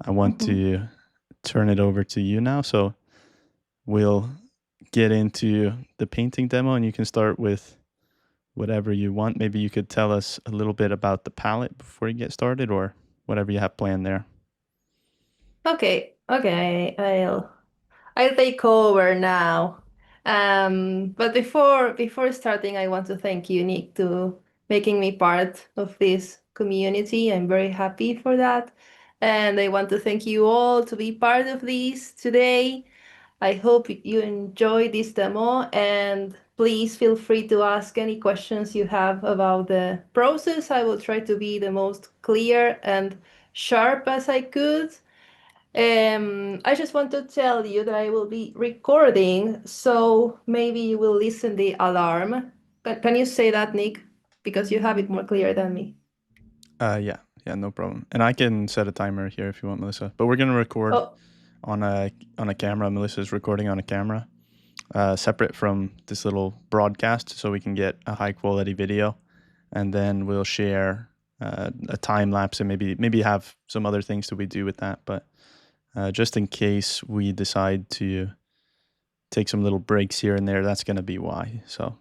I want to turn it over to you now. So we'll get into the painting demo, and you can start with whatever you want. Maybe you could tell us a little bit about the palette before you get started, or whatever you have planned there. Okay, I'll take over now. But before starting, I want to thank you, Nick, to making me part of this community. I'm very happy for that. And I want to thank you all to be part of this today. I hope you enjoy this demo, and please feel free to ask any questions you have about the process. I will try to be the most clear and sharp as I could. I just want to tell you that I will be recording, so maybe you will listen the alarm. Can you say that, Nick? Because you have it more clear than me. Yeah, no problem. And I can set a timer here if you want, Melissa. But we're gonna record Oh, on a camera. Melissa's recording on a camera, separate from this little broadcast, so we can get a high quality video, and then we'll share a time lapse, and maybe have some other things that we do with that. But just in case we decide to take some little breaks here and there, that's gonna be why. So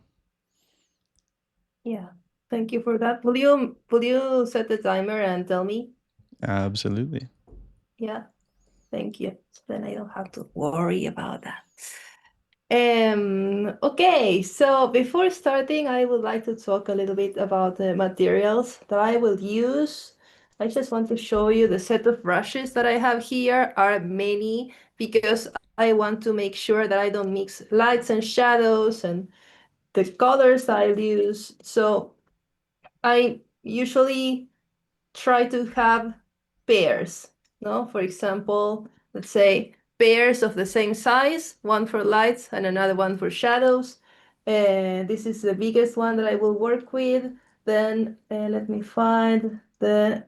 yeah. Thank you for that. Will you set the timer and tell me? absolutely. Yeah, thank you. So then I don't have to worry about that. Okay, so before starting, I would like to talk a little bit about the materials that I will use. I just want to show you the set of brushes that I have here are many because I want to make sure that I don't mix lights and shadows and the colors I'll use. So I usually try to have pairs, no? For example, let's say pairs of the same size, one for lights and another one for shadows. This is the biggest one that I will work with. Then let me find the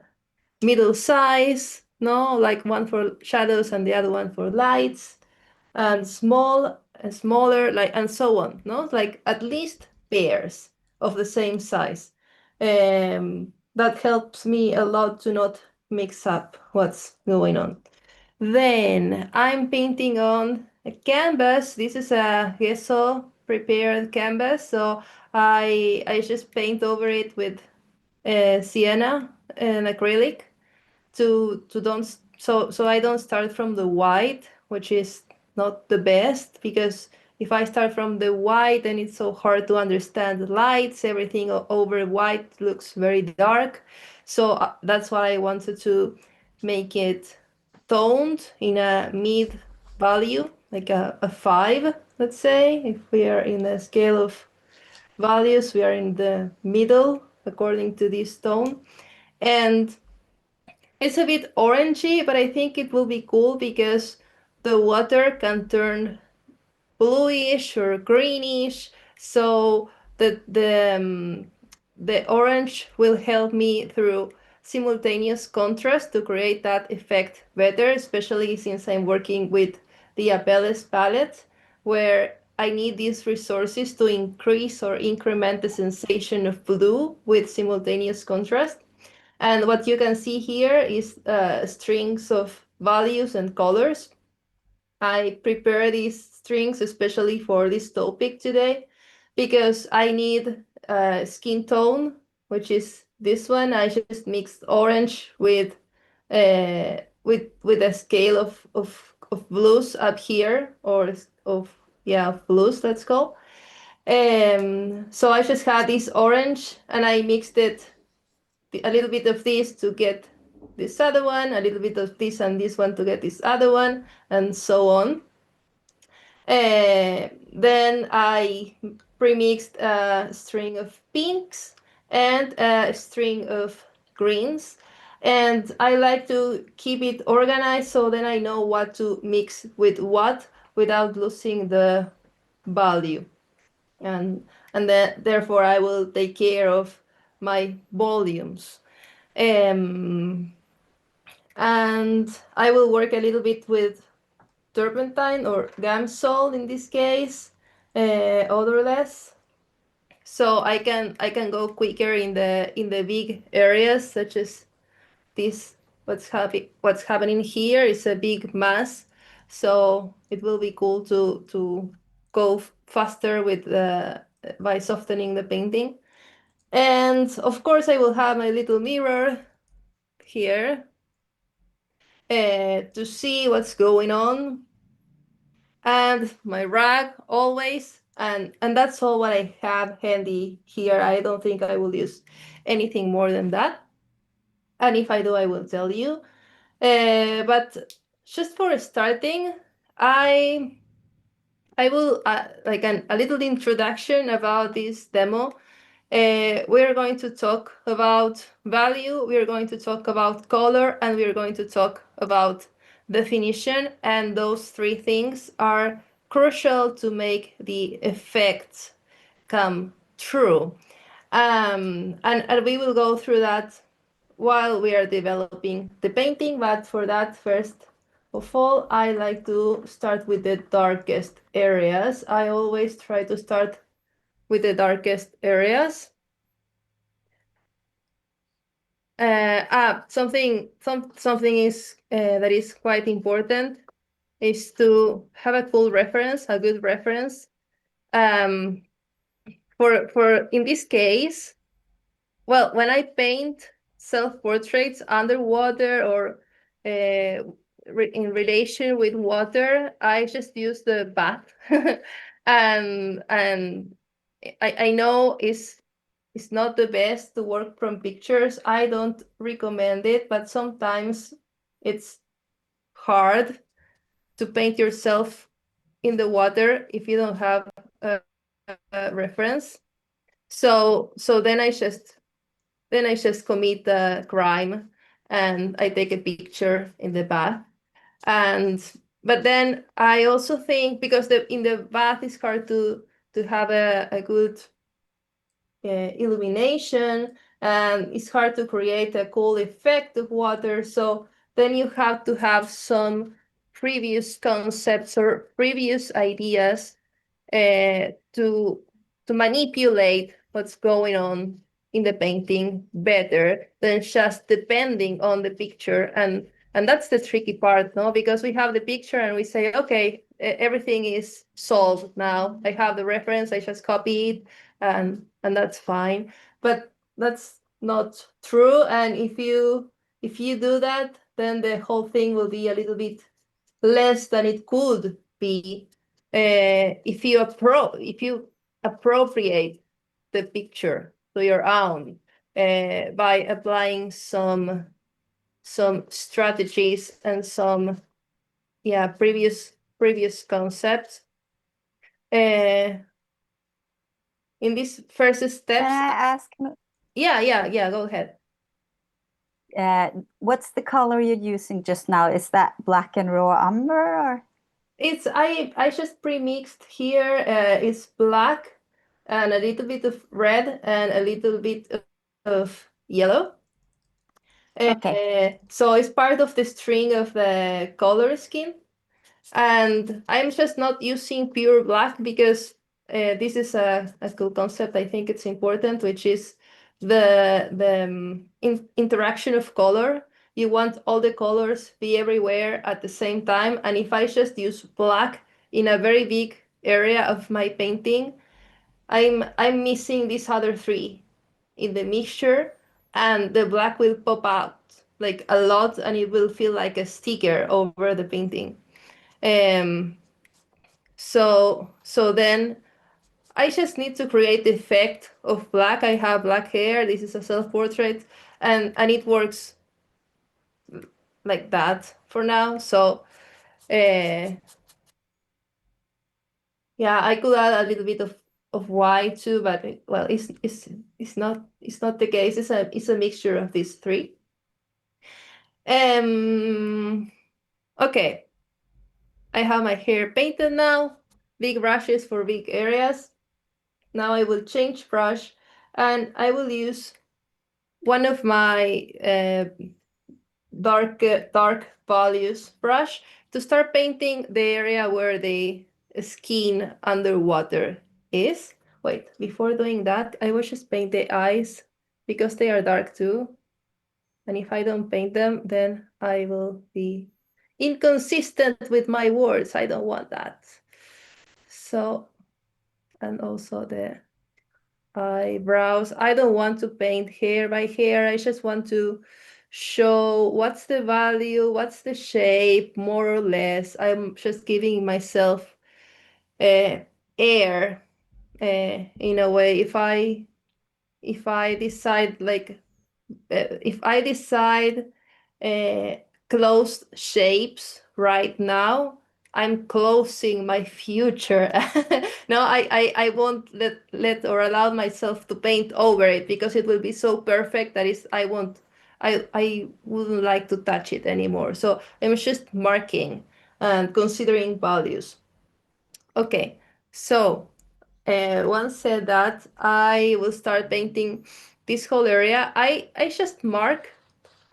middle size, no? Like one for shadows and the other one for lights, and small and smaller, like, and so on, no, like at least pairs of the same size. That helps me a lot to not mix up what's going on. Then I'm painting on a canvas. This is a gesso prepared canvas, so I just paint over it with sienna and acrylic to don't so I don't start from the white, which is not the best because if I start from the white, then it's so hard to understand the lights. Everything over white looks very dark. So that's why I wanted to make it toned in a mid value, like a 5, let's say. If we are in a scale of values, we are in the middle according to this tone. And it's a bit orangey, but I think it will be cool because the water can turn bluish or greenish. So the orange will help me through simultaneous contrast to create that effect better, especially since I'm working with the Apelles palette, where I need these resources to increase or increment the sensation of blue with simultaneous contrast. And what you can see here is strings of values and colors. I prepare these strings especially for this topic today because I need skin tone, which is this one. I just mixed orange with a scale of blues up here, or of yeah, of blues, let's call. So I just had this orange and I mixed it a little bit of this to get this other one, a little bit of this and this one to get this other one, and so on. Then I premixed a string of pinks and a string of greens. And I like to keep it organized so then I know what to mix with what without losing the value. And then therefore I will take care of my volumes. Um, and I will work a little bit with turpentine or Gamsol in this case, odorless. So I can go quicker in the big areas such as this what's happening here is a big mass, so it will be cool to go faster with by softening the painting. And of course, I will have my little mirror here to see what's going on, and my rag always, and that's all what I have handy here. I don't think I will use anything more than that, and if I do, I will tell you. But just for starting, I I will like a little introduction about this demo. We're going to talk about value, we're going to talk about color, and we're going to talk about definition. And those three things are crucial to make the effects come true. And we will go through that while we are developing the painting. But for that, first of all, I like to start with the darkest areas. I always try to start with the darkest areas. Something is that is quite important is to have a cool reference, a good reference. Um, for in this case, well, when I paint self-portraits underwater or in relation with water, I just use the bath, and I know it's not the best to work from pictures. I don't recommend it, but sometimes it's hard to paint yourself in the water if you don't have a reference. So then I just commit the crime and I take a picture in the bath. And but then I also think, because in the bath it's hard to have a good illumination, and it's hard to create a cool effect of water. So then you have to have some previous concepts or previous ideas to manipulate what's going on in the painting better than just depending on the picture. And that's the tricky part, no? Because we have the picture and we say, okay, everything is solved now. I have the reference, I just copy it, and that's fine. But that's not true. And if you do that, then the whole thing will be a little bit less than it could be if you appropriate the picture to your own by applying some strategies and some previous concepts. In these first steps, Can I ask, yeah, go ahead. what's the color you're using just now? Is that black and raw umber or? It's I just pre-mixed here. It's black and a little bit of red and a little bit of yellow. Okay. So it's part of the string of the color scheme. And I'm just not using pure black because this is a cool concept. I think it's important, which is the interaction of color. You want all the colors be everywhere at the same time. And if I just use black in a very big area of my painting, I'm missing these other three in the mixture, and the black will pop out like a lot, and it will feel like a sticker over the painting. Um, so then I just need to create the effect of black. I have black hair. This is a self-portrait, and it works like that for now. So yeah, I could add a little bit of white too, but well, it's not the case. It's a mixture of these three. Okay, I have my hair painted now. Big brushes for big areas. Now I will change brush, and I will use one of my dark values brush to start painting the area where the skin underwater is. Wait, before doing that, I will just paint the eyes because they are dark too. And if I don't paint them, then I will be inconsistent with my words. I don't want that. So, and also the eyebrows. I don't want to paint hair by hair. I just want to show what's the value, what's the shape, more or less. I'm just giving myself air in a way. If I decide like if I decide closed shapes right now, I'm closing my future. No, I won't let or allow myself to paint over it because it will be so perfect that I wouldn't like to touch it anymore. So I'm just marking and considering values. Okay, so once said that, I will start painting this whole area. I just marked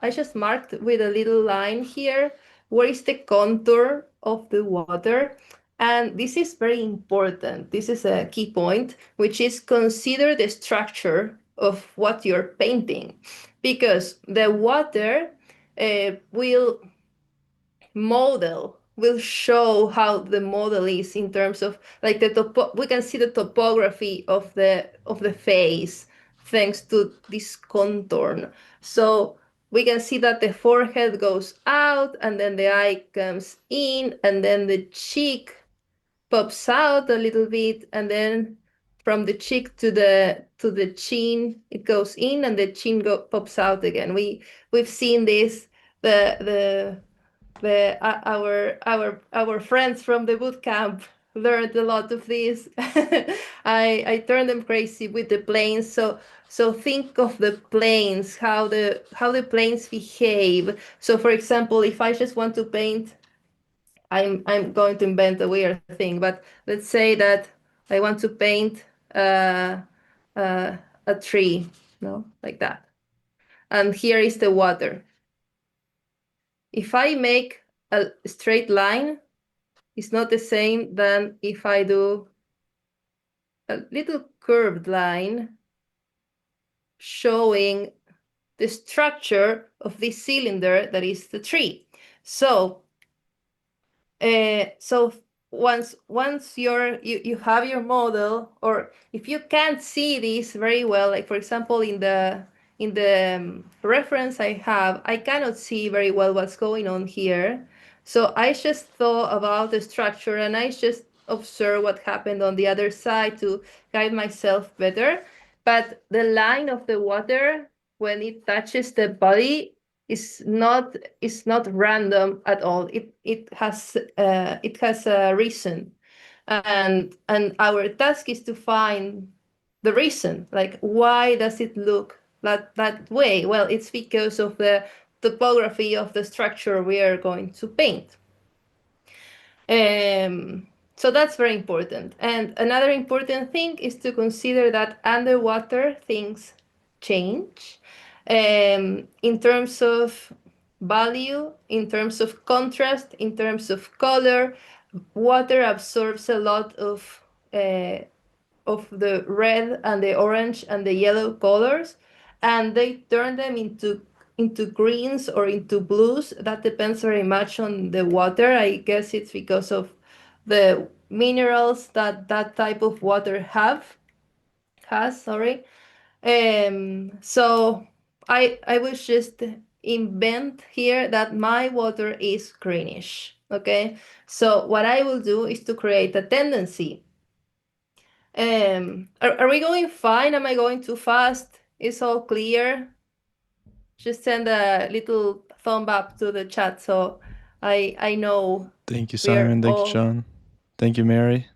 with a little line here where is the contour of the water. And this is very important. This is a key point, which is consider the structure of what you're painting, because the water will show how the model is in terms of like we can see the topography of the face thanks to this contour. So we can see that the forehead goes out and then the eye comes in and then the cheek pops out a little bit and then from the cheek to the chin it goes in and the chin pops out again. We've seen this our friends from the bootcamp learned a lot of this. I turned them crazy with the planes. So think of the planes, how the planes behave. So for example, if I just want to paint, I'm going to invent a weird thing, but let's say that I want to paint a tree, no, like that. And here is the water. If I make a straight line, it's not the same than if I do a little curved line showing the structure of this cylinder that is the tree. So once you have your model, or if you can't see this very well, like for example in the reference I have, I cannot see very well what's going on here. So I just thought about the structure and I just observe what happened on the other side to guide myself better. But the line of the water, when it touches the body, is not random at all. It has a reason, and our task is to find the reason. Like, why does it look that way? Well, it's because of the topography of the structure we are going to paint. So that's very important. And another important thing is to consider that underwater things change in terms of value, in terms of contrast, in terms of color. Water absorbs a lot of the red and the orange and the yellow colors, and they turn them into greens or into blues. That depends very much on the water. I guess it's because of the minerals that type of water has. Sorry. So I will just invent here that my water is greenish. Okay. So what I will do is to create a tendency. Are we going fine? Am I going too fast? Is all clear? Just send a little thumb up to the chat so I know. Thank you, we're Simon. Thank you, all- John. Thank you, Mary.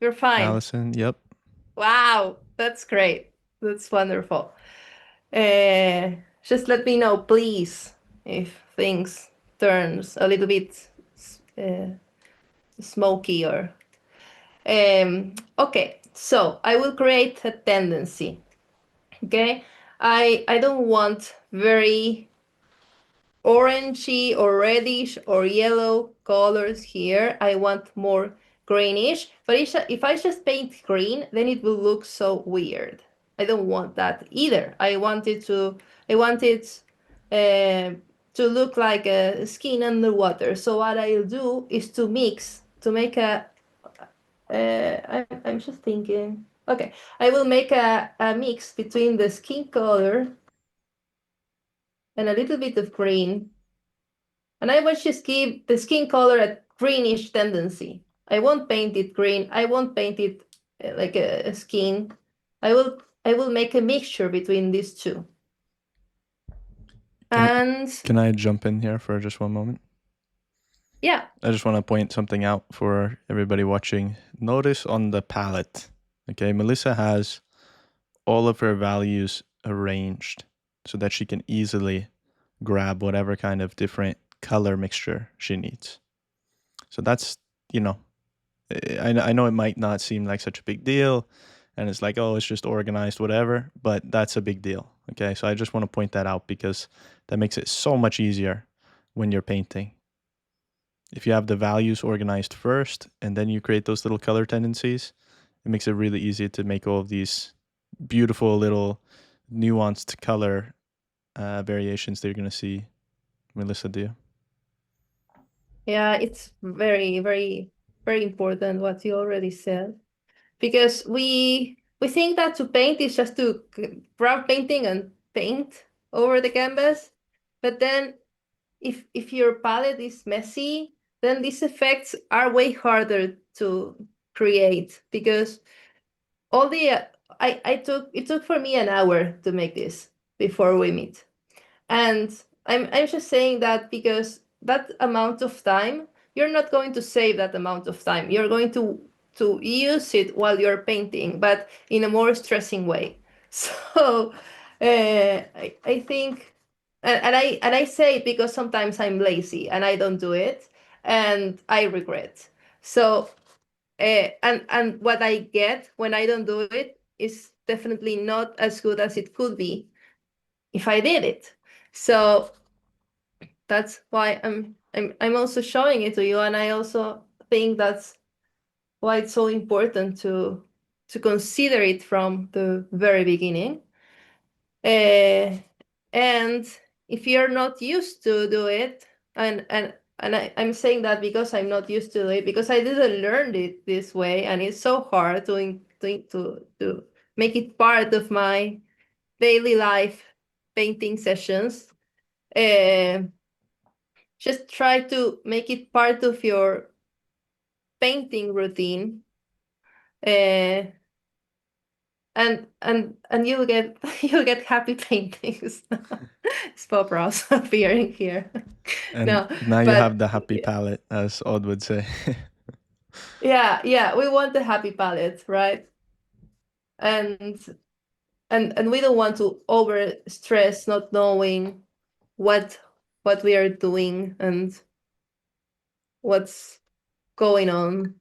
You're fine. Allison. Yep. Wow, that's great. That's wonderful. Just let me know, please, if things turns a little bit smoky or. Okay, so I will create a tendency. Okay, I don't want very orangey or reddish or yellow colors here. I want more greenish, but if I just paint green, then it will look so weird. I don't want that either. I want it to look like a skin underwater. So what I'll do is to mix, to make a, I'm just thinking, okay, I will make a mix between the skin color and a little bit of green. And I will just give the skin color a greenish tendency. I won't paint it green. I won't paint it like a skin. I will make a mixture between these two. Can I jump in here for just one moment? Yeah. I just want to point something out for everybody watching. Notice on the palette, okay, Melisa has all of her values arranged so that she can easily grab whatever kind of different color mixture she needs. So that's, you know, I know it might not seem like such a big deal, and it's like, oh, it's just organized, whatever, but that's a big deal, okay? So I just want to point that out because that makes it so much easier when you're painting. If you have the values organized first and then you create those little color tendencies, it makes it really easy to make all of these beautiful little nuanced color variations that you're going to see Melisa do. Yeah, it's very, very, very important what you already said. Because we think that to paint is just to grab painting and paint over the canvas. But then if your palette is messy, then these effects are way harder to create because all the it took for me an hour to make this before we meet. And I'm just saying that because that amount of time, you're not going to save that amount of time. You're going to use it while you're painting, but in a more stressing way. So I think, and I say it because sometimes I'm lazy and I don't do it, and I regret. So and what I get when I don't do it is definitely not as good as it could be if I did it. So that's why I'm also showing it to you, and I also think that's why it's so important to consider it from the very beginning. And if you're not used to do it, and I'm saying that because I'm not used to it, because I didn't learn it this way, and it's so hard to make it part of my daily life painting sessions. Uh, just try to make it part of your painting routine, uh, and you'll get you'll get happy paintings. It's Bob Ross appearing here. And No, now you have but the happy palette, as Odd would say. yeah, we want the happy palette, right? And and we don't want to over stress not knowing what we are doing and what's going on.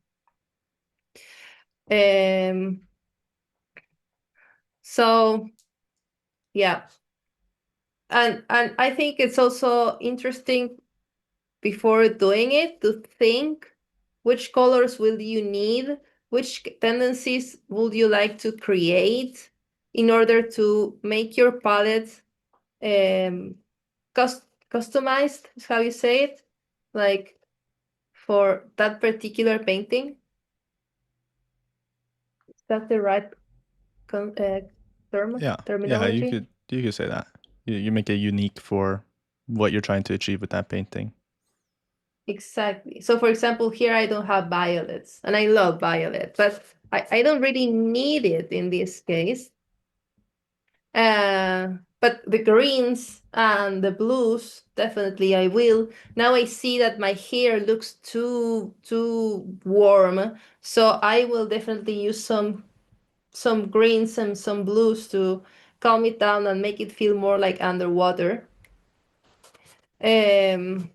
Um, so yeah, and I think it's also interesting before doing it to think which colors will you need, which tendencies would you like to create in order to make your palette um, customized, is how you say it, like for that particular painting. Is that the right Yeah, terminology? you could say that. You make it unique for what you're trying to achieve with that painting. Exactly. So for example, here I don't have violets, and I love violet, but I don't really need it in this case. But the greens and the blues, definitely I will. Now I see that my hair looks too warm, so I will definitely use some greens and some blues to calm it down and make it feel more like underwater. Um,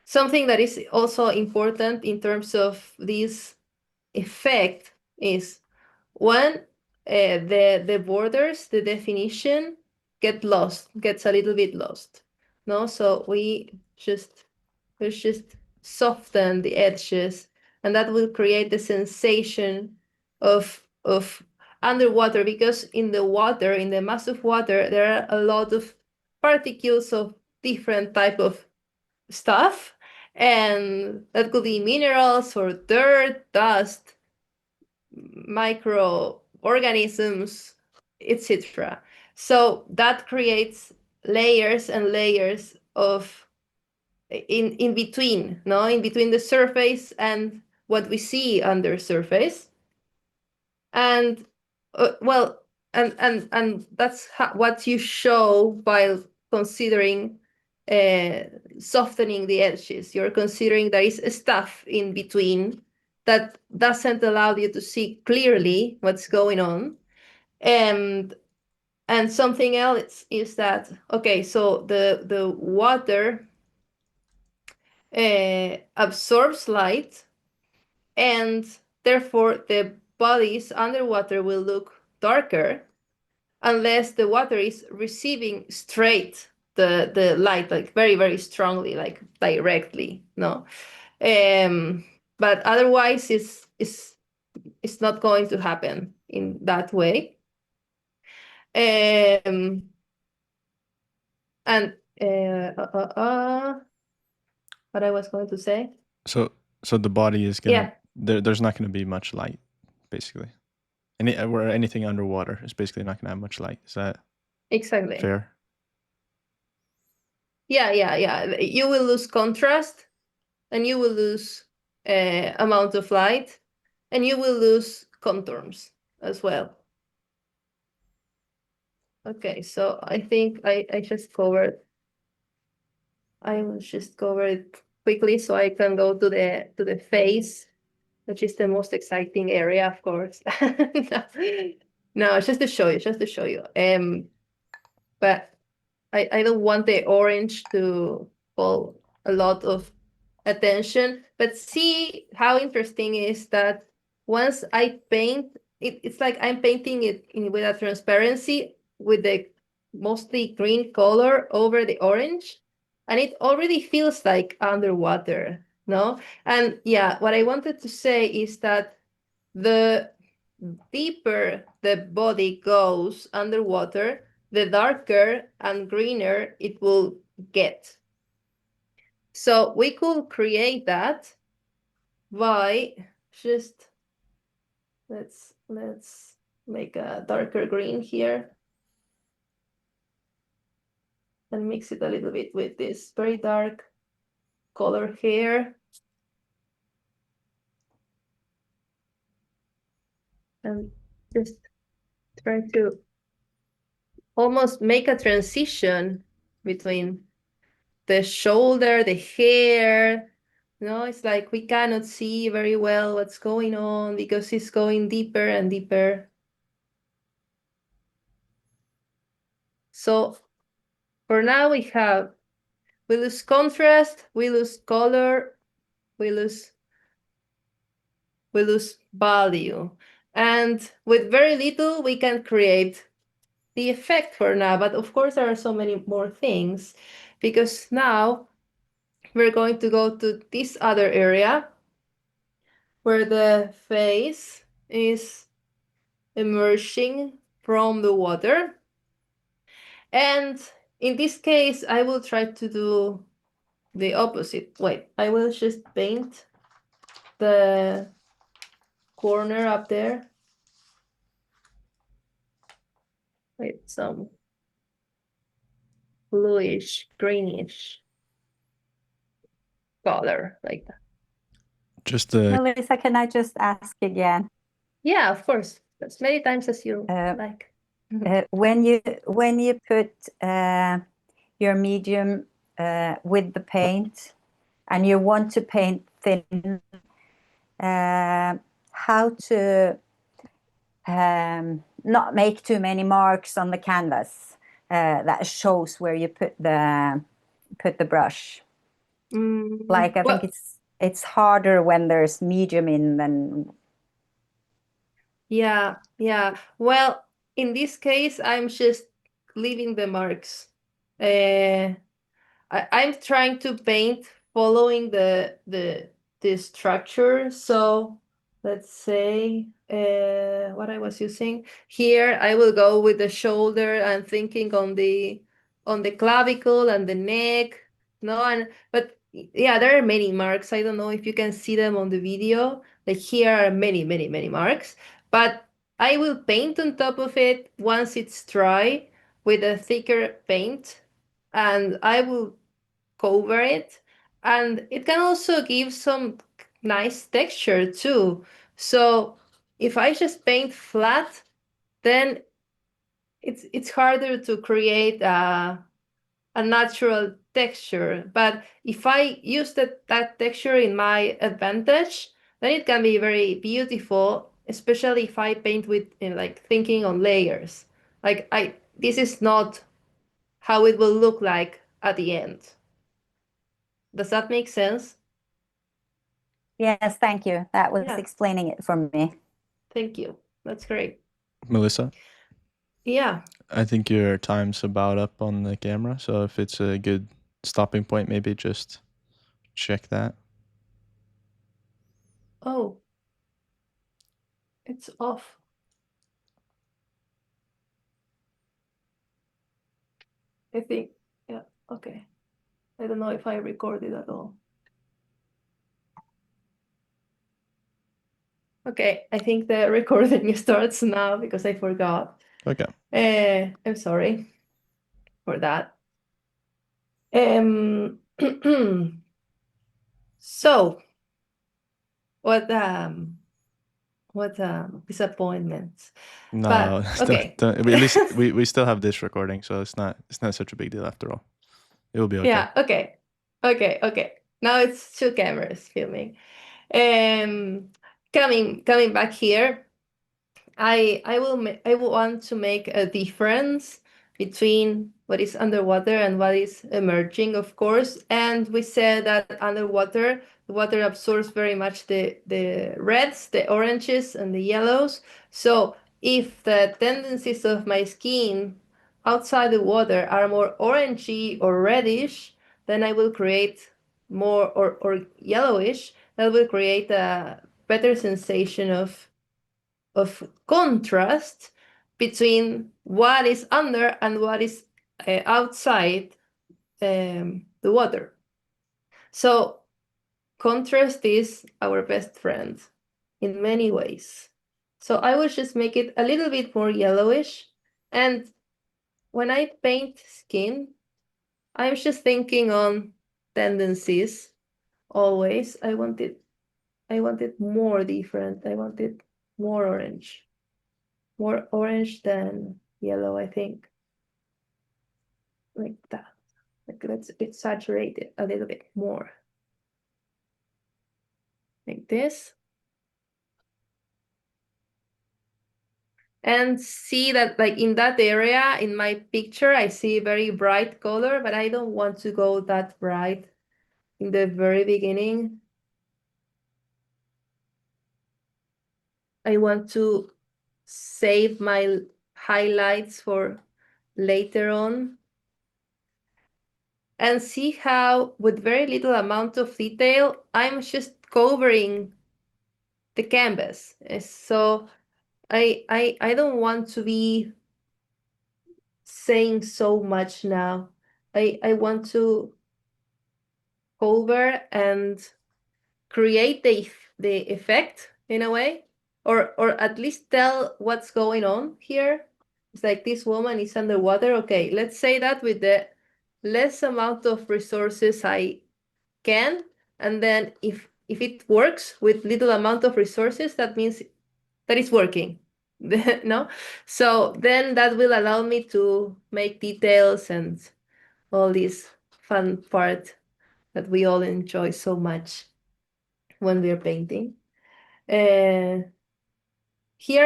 Something that is also important in terms of this effect is when the borders, the definition gets a little bit lost. No, so let's just soften the edges, and that will create the sensation of underwater, because in the water, in the mass of water, there are a lot of particles of different type of stuff, and that could be minerals or dirt, dust, microorganisms, etc. So that creates layers and layers of in between, no, in between the surface and what we see under surface. And well, and that's what you show while considering softening the edges. You're considering there is stuff in between that doesn't allow you to see clearly what's going on. And something else is that, okay, so the water absorbs light, and therefore the bodies underwater will look darker unless the water is receiving straight the light, like very, very strongly, like directly, no? But otherwise it's not going to happen in that way. And what I was going to say? So the body is gonna Yeah, there's not gonna be much light, basically. Where anything underwater is basically not gonna have much light. Is that exactly. fair? Yeah. You will lose contrast, and you will lose amount of light, and you will lose contours as well. Okay, so I think I just covered. I will just cover it quickly so I can go to the face, which is the most exciting area, of course. No, just to show you. But I don't want the orange to call a lot of attention, but see how interesting is that once I paint, it's like I'm painting it with a transparency with the mostly green color over the orange, and it already feels like underwater, no? And yeah, what I wanted to say is that the deeper the body goes underwater, the darker and greener it will get. So we could create that by just let's make a darker green here and mix it a little bit with this very dark color here. And just try to almost make a transition between the shoulder, the hair. No, it's like we cannot see very well what's going on because it's going deeper and deeper. So for now we lose contrast, we lose color, we lose value. And with very little, we can create the effect for now. But of course, there are so many more things, because now we're going to go to this other area where the face is emerging from the water. And in this case, I will try to do the opposite. Wait, I will just paint the corner up there with some bluish, greenish color like that. Just Melisa, can I just ask again? Yeah, of course. As many times as you like. When you put your medium with the paint and you want to paint thin, how to not make too many marks on the canvas that shows where you put the brush. Like I think it's harder when there's medium in than. Yeah. Well, in this case, I'm just leaving the marks. I'm trying to paint following the structure. So let's say what I was using here, I will go with the shoulder and thinking on the on the clavicle and the neck, no, but yeah, there are many marks. I don't know if you can see them on the video. Like here are many, many, many marks, but I will paint on top of it once it's dry with a thicker paint, and I will cover it, and it can also give some nice texture too. So if I just paint flat, then it's harder to create a natural texture. But if I use that texture in my advantage, then it can be very beautiful, especially if I paint with like thinking on layers. Like this is not how it will look like at the end. Does that make sense? Yes, thank you. That was explaining it for me. Thank you. That's great. Melisa? Yeah. I think your time's about up on the camera, so if it's a good stopping point, maybe just check that. Oh, it's off. I think, yeah, okay. I don't know if I recorded at all. Okay, I think the recording starts now because I forgot. Okay. I'm sorry for that. So what disappointments. No, But okay. at least we still have this recording, so it's not such a big deal after all. It will be okay. Yeah, okay. Now it's two cameras filming. Coming back here, I will want to make a difference between what is underwater and what is emerging, of course. And we said that underwater, the water absorbs very much the reds, the oranges, and the yellows. So if the tendencies of my skin outside the water are more orangey or reddish, then I will create more or yellowish. That will create a better sensation of contrast between what is under and what is outside the water. So contrast is our best friend in many ways. So I will just make it a little bit more yellowish. And when I paint skin, I'm just thinking on tendencies always. I want it more different. I want it more orange. More orange than yellow, I think. Like that. Like let's exaggerate it a little bit more. Like this. And see that like in that area, in my picture, I see very bright color, but I don't want to go that bright in the very beginning. I want to save my highlights for later on. And see how with very little amount of detail, I'm just covering the canvas. So I don't want to be saying so much now. I want to cover and create the effect in a way, or at least tell what's going on here. It's like this woman is underwater. Okay, let's say that with the less amount of resources I can, and then if it works with little amount of resources, that means that it's working. No, so then that will allow me to make details and all this fun part that we all enjoy so much when we're painting. Here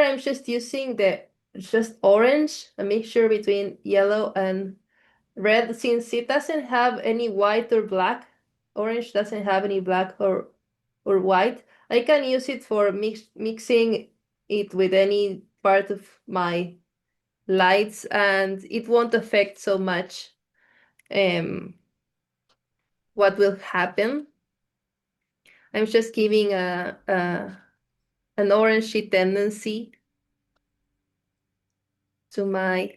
I'm just using the just orange, a mixture between yellow and red, since it doesn't have any white or black. Orange doesn't have any black or white. I can use it for mixing it with any part of my lights, and it won't affect so much what will happen. I'm just giving an orangey tendency to my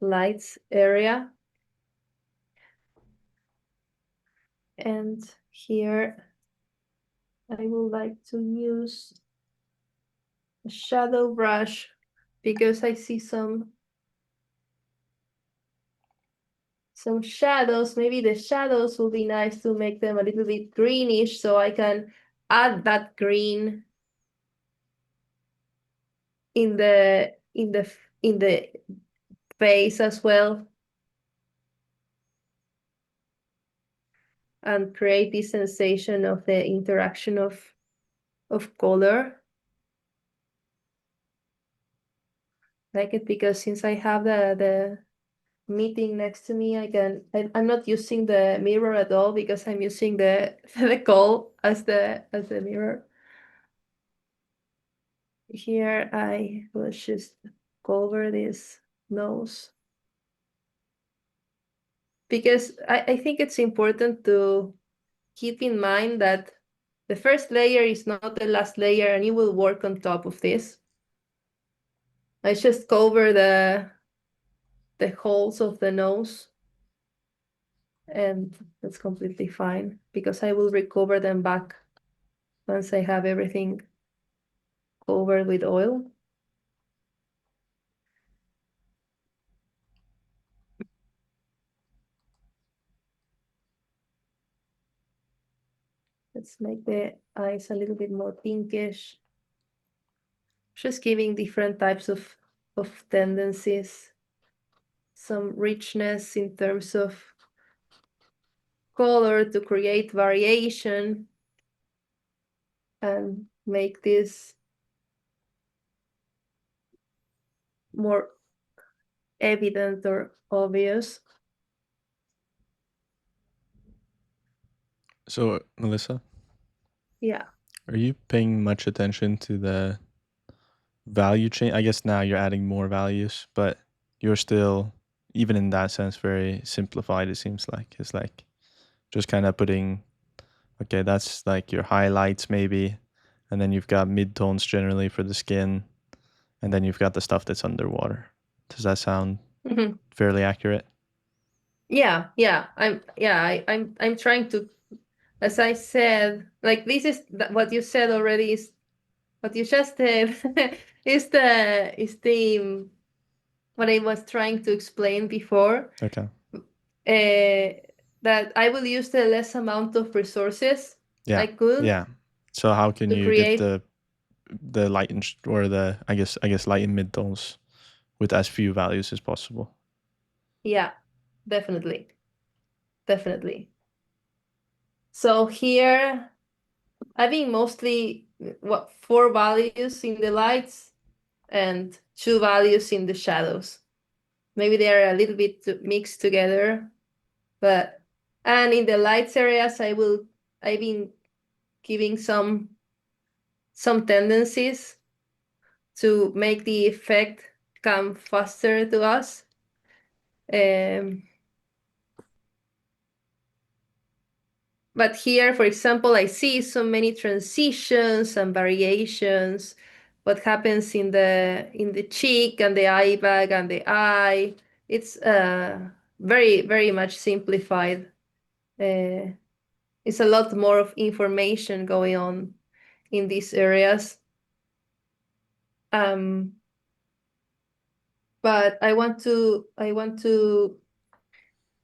lights area. And here I would like to use a shadow brush because I see some shadows. Maybe the shadows will be nice to make them a little bit greenish, so I can add that green in the face as well, and create this sensation of the interaction of color. Like it because since I have the meeting next to me, I'm not using the mirror at all because I'm using the the call as the mirror. Here I will just cover this nose because I think it's important to keep in mind that the first layer is not the last layer, and you will work on top of this. I just cover the holes of the nose, and that's completely fine because I will recover them back once I have everything covered with oil. Let's make the eyes a little bit more pinkish. Just giving different types of tendencies, some richness in terms of color to create variation and make this more evident or obvious. So, Melissa? Yeah. Are you paying much attention to the value chain? I guess now you're adding more values, but you're still, even in that sense, very simplified, it seems like. It's like just kind of putting, okay, that's like your highlights maybe, and then you've got mid-tones generally for the skin, and then you've got the stuff that's underwater. Does that sound fairly accurate? Yeah. I'm trying to, as I said, like this is what you said already is what you just said is the what I was trying to explain before. Okay. That I will use the less amount of resources I could. Yeah. So how can you create... get the light and or the I guess light and mid tones with as few values as possible? Yeah, definitely. So here having mostly 4 values in the lights and 2 values in the shadows. Maybe they are a little bit mixed together, but and in the lights areas I've been giving some tendencies to make the effect come faster to us. But here, for example, I see so many transitions and variations. What happens in the cheek and the eye bag and the eye. It's very, very much simplified. It's a lot more of information going on in these areas. But I want to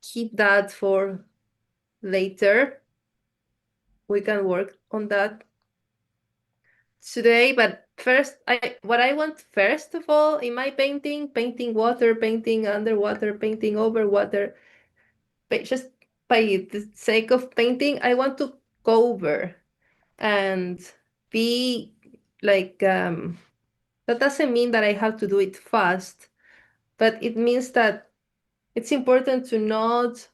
keep that for later. We can work on that today, but first, what I want first of all in my painting water, painting underwater, painting over water, but just by the sake of painting, I want to cover and be like, that doesn't mean that I have to do it fast, but it means that it's important to not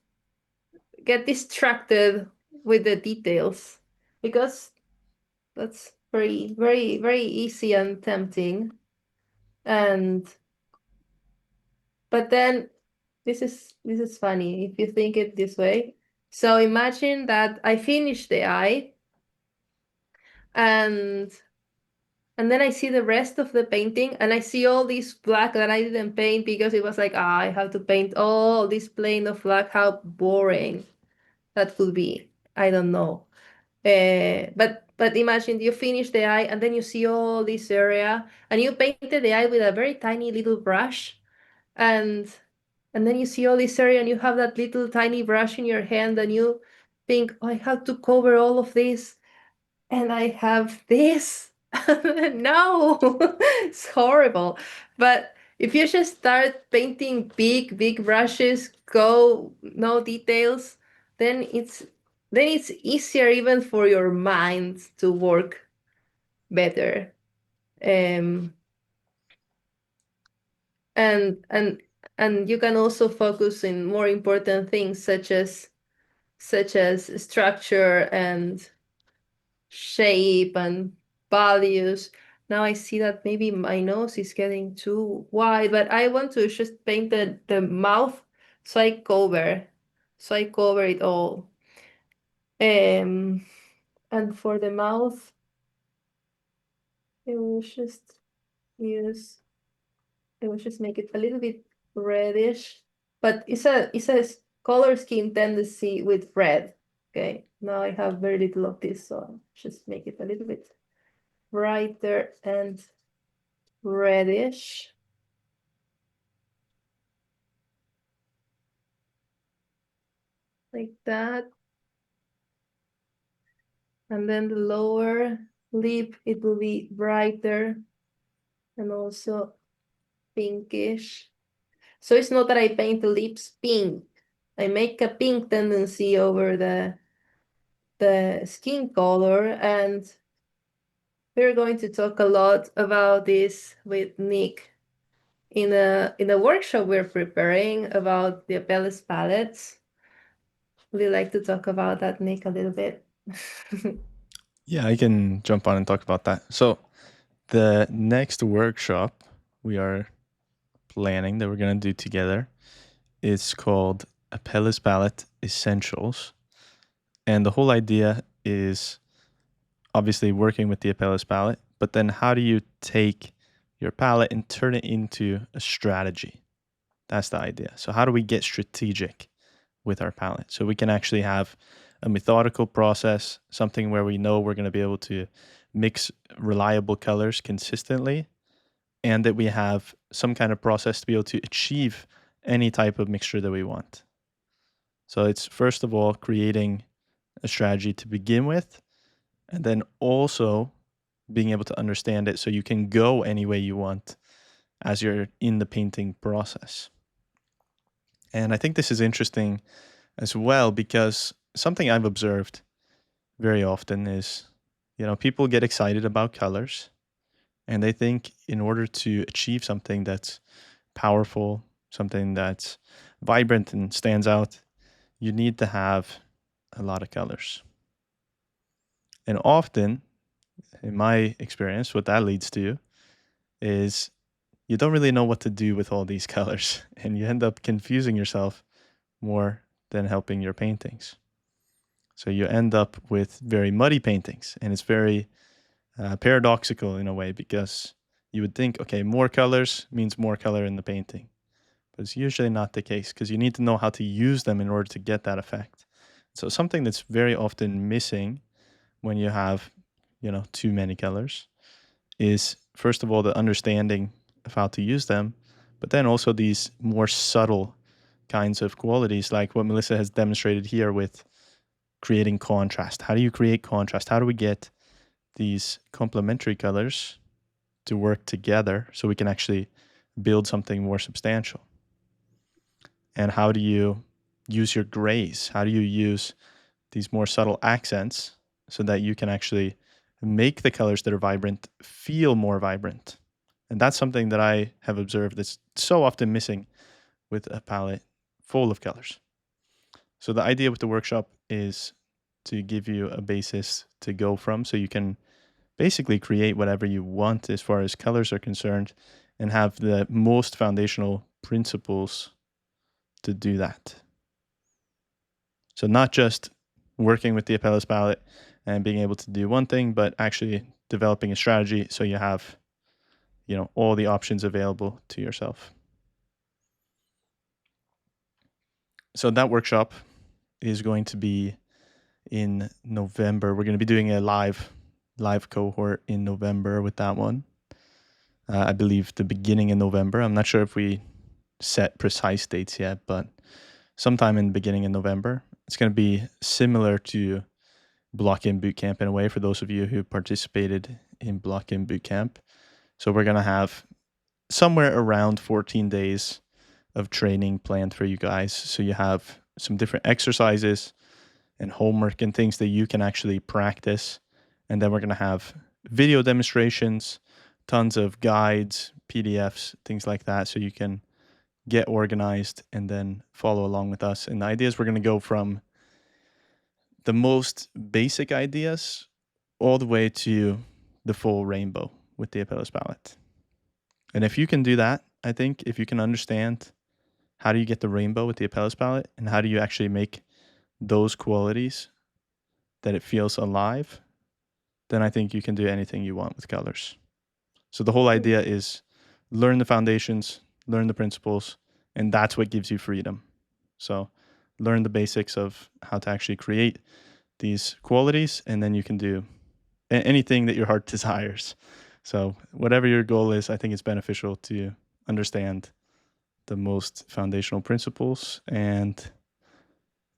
get distracted with the details because that's very, very, very easy and tempting. But then this is funny if you think it this way. So imagine that I finish the eye and And then I see the rest of the painting, and I see all this black that I didn't paint because it was like, I have to paint all this plane of black. How boring that could be. I don't know. But imagine you finish the eye, and then you see all this area, and you painted the eye with a very tiny little brush, and then you see all this area, and you have that little tiny brush in your hand, and you think, oh, I have to cover all of this, and I have this. No, it's horrible. But if you just start painting big brushes, go no details, then it's easier even for your mind to work better. Um, and and and you can also focus in more important things such as structure and shape and values. Now I see that maybe my nose is getting too wide, but I want to just paint the mouth, so I cover it all. Um, and for the mouth, I will just use, I will just make it a little bit reddish, but it's a color scheme tendency with red. Okay, now I have very little of this, so I'll just make it a little bit brighter and reddish. Like that. And then the lower lip, it will be brighter and also pinkish. So it's not that I paint the lips pink. I make a pink tendency over the skin color, and we're going to talk a lot about this with Nick in a workshop we're preparing about the Apelles palettes. Would you like to talk about that, Nick, a little bit? Yeah, I can jump on and talk about that. So the next workshop we are planning that we're going to do together is called Apelles Palette Essentials. And the whole idea is obviously working with the Apelles palette, but then how do you take your palette and turn it into a strategy? That's the idea. So how do we get strategic with our palette so we can actually have a methodical process, something where we know we're going to be able to mix reliable colors consistently, and that we have some kind of process to be able to achieve any type of mixture that we want. So it's first of all creating a strategy to begin with, and then also being able to understand it so you can go any way you want as you're in the painting process. And I think this is interesting as well because something I've observed very often is, people get excited about colors and they think in order to achieve something that's powerful, something that's vibrant and stands out, you need to have a lot of colors. And often, in my experience, what that leads to is you don't really know what to do with all these colors and you end up confusing yourself more than helping your paintings. So you end up with very muddy paintings, and it's very paradoxical in a way because you would think, okay, more colors means more color in the painting. But it's usually not the case because you need to know how to use them in order to get that effect. So something that's very often missing when you have, too many colors is, first of all, the understanding of how to use them, but then also these more subtle kinds of qualities like what Melisa has demonstrated here with creating contrast. How do you create contrast? How do we get these complementary colors to work together so we can actually build something more substantial? And how do you use your grays? How do you use these more subtle accents so that you can actually make the colors that are vibrant feel more vibrant? And that's something that I have observed that's so often missing with a palette full of colors. So the idea with the workshop is to give you a basis to go from so you can basically create whatever you want as far as colors are concerned and have the most foundational principles to do that. So not just working with the Apelles palette and being able to do one thing, but actually developing a strategy so you have, you know, all the options available to yourself. So that workshop is going to be in November. We're going to be doing a live cohort in November with that one. I believe the beginning of November. I'm not sure if we set precise dates yet, but sometime in the beginning of November. It's going to be similar to Block-in Bootcamp in a way for those of you who participated in Block-in Bootcamp. So we're going to have somewhere around 14 days of training planned for you guys. So you have some different exercises and homework and things that you can actually practice. And then we're going to have video demonstrations, tons of guides, PDFs, things like that, so you can get organized and then follow along with us. And the idea is we're going to go from the most basic ideas all the way to the full rainbow with the Apelles palette. And if you can do that, I think if you can understand how do you get the rainbow with the Apelles palette and how do you actually make those qualities that it feels alive, then I think you can do anything you want with colors. So the whole idea is learn the foundations, learn the principles, and that's what gives you freedom. So learn the basics of how to actually create these qualities, and then you can do anything that your heart desires. So whatever your goal is, I think it's beneficial to understand the most foundational principles. And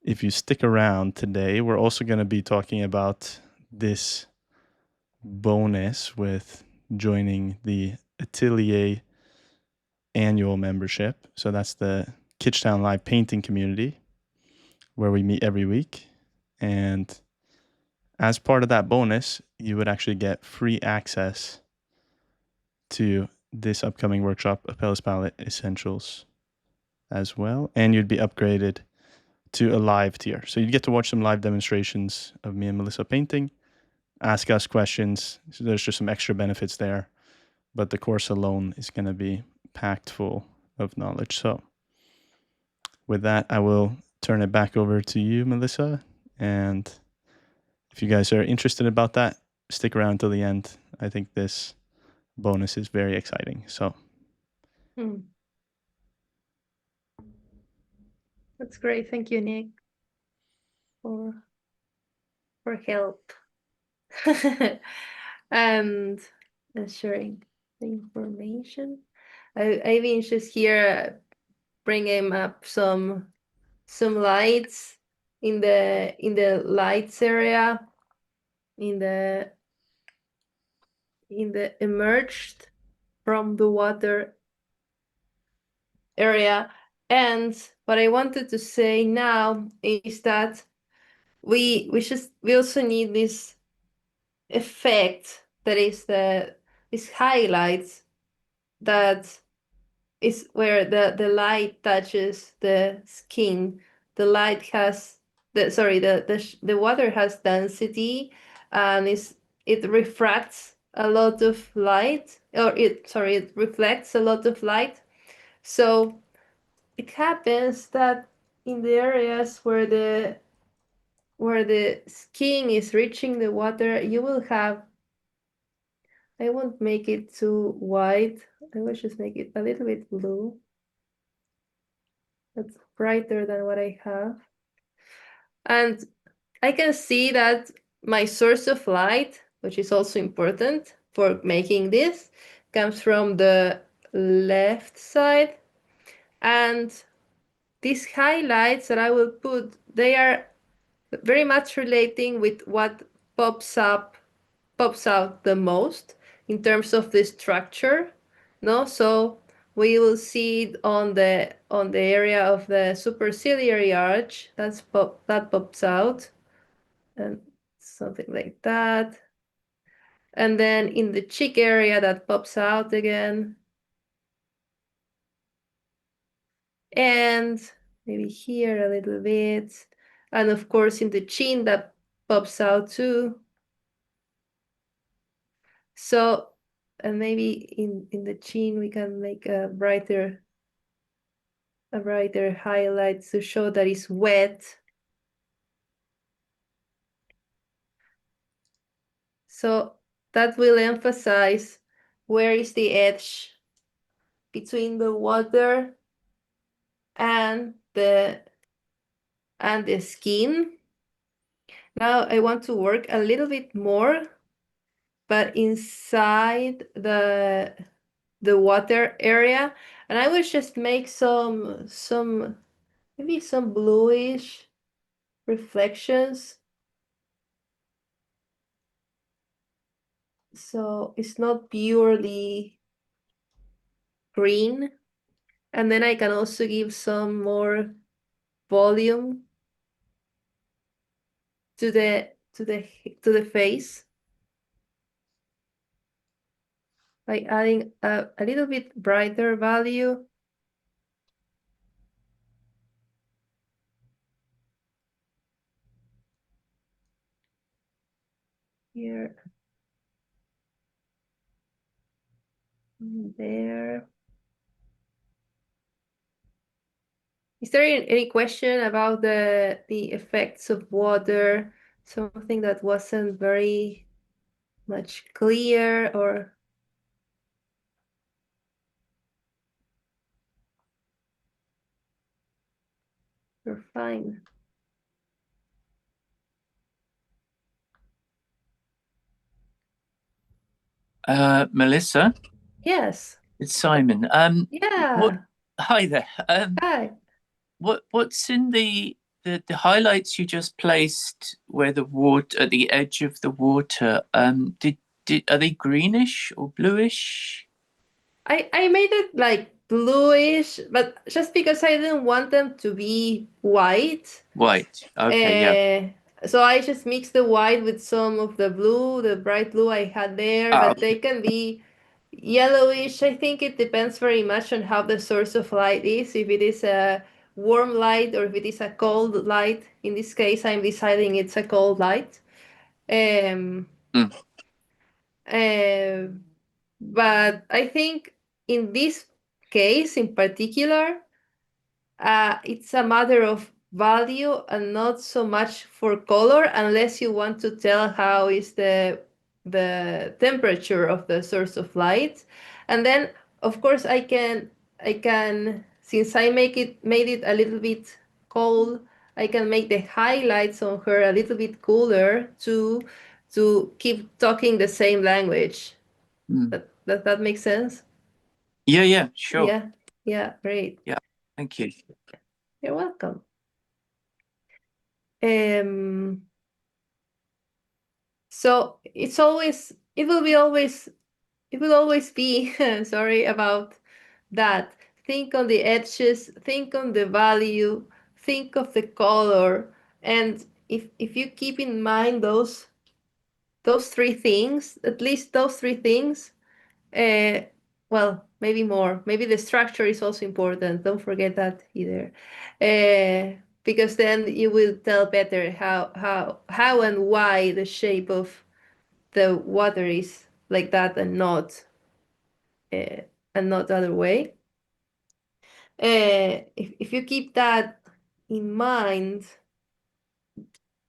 if you stick around today, we're also going to be talking about this bonus with joining the Atelier annual membership. So that's the Kitschtown Live painting community where we meet every week. And as part of that bonus, you would actually get free access to this upcoming workshop, Apelles Palette Essentials, as well. And you'd be upgraded to a live tier. So you'd get to watch some live demonstrations of me and Melisa painting, ask us questions. So there's just some extra benefits there. But the course alone is going to be packed full of knowledge. So with that, I will turn it back over to you, Melisa. And if you guys are interested about that, stick around till the end. I think this bonus is very exciting. So That's great. Thank you, Nick, for help and sharing the information. I've been just here bringing up some lights in the lights area, in the emerged from the water area. And what I wanted to say now is that we also need this effect that is these highlights, that is where the light touches the skin. The light has the water has density, and it refracts a lot of light, or it reflects a lot of light. So it happens that in the areas where the skin is reaching the water, you will have, I won't make it too white, I will just make it a little bit blue. That's brighter than what I have. And I can see that my source of light, which is also important for making this, comes from the left side. And these highlights that I will put, they are very much relating with what pops out the most in terms of the structure. No, so we will see it on the area of the superciliary arch. That pops out, and something like that. And then in the cheek area, that pops out again. And maybe here a little bit. And of course in the chin, that pops out too. So, and maybe in the chin we can make a brighter highlight to show that it's wet. So that will emphasize where is the edge between the water and the skin. Now I want to work a little bit more, but inside the water area, and I will just make some maybe some bluish reflections. So it's not purely green. And then I can also give some more volume to the face by adding a little bit brighter value. Here. And there. Is there any question about the effects of water? Something that wasn't very much clear, or you're fine? Melisa? Yes. It's Simon. Yeah. Hi there. Hi. What's in the highlights you just placed where the water at the edge of the water? Are they greenish or bluish? I made it like bluish, but just because I didn't want them to be white. White. Okay, yeah. So I just mixed the white with some of the blue, the bright blue I had there, but they can be yellowish. I think it depends very much on how the source of light is. If it is a warm light or if it is a cold light. In this case, I'm deciding it's a cold light. But I think in this case in particular, it's a matter of value and not so much for color, unless you want to tell how is the temperature of the source of light. And then of course I can since I made it a little bit cold, I can make the highlights on her a little bit cooler to keep talking the same language. Does that make sense? Yeah, sure. Yeah, great. Yeah, thank you. You're welcome. So it will always be sorry about that. Think on the edges, think on the value, think of the color, and if you keep in mind those three things, at least those three things, well, maybe more. Maybe the structure is also important. Don't forget that either. Because then you will tell better how and why the shape of the water is like that and not the other way. If you keep that in mind,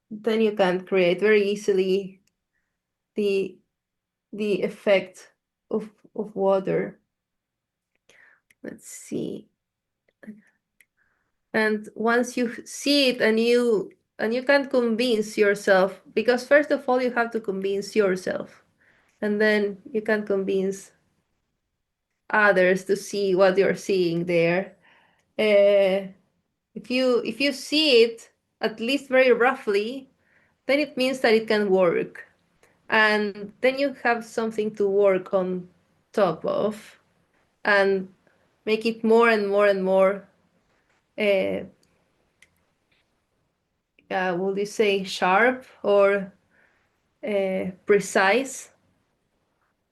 then you can create very easily the effect of water. Let's see. And once you see it and you can convince yourself, because first of all you have to convince yourself, and then you can convince others to see what you're seeing there. If you see it at least very roughly, then it means that it can work, and then you have something to work on top of and make it more and more and more would you say sharp or precise?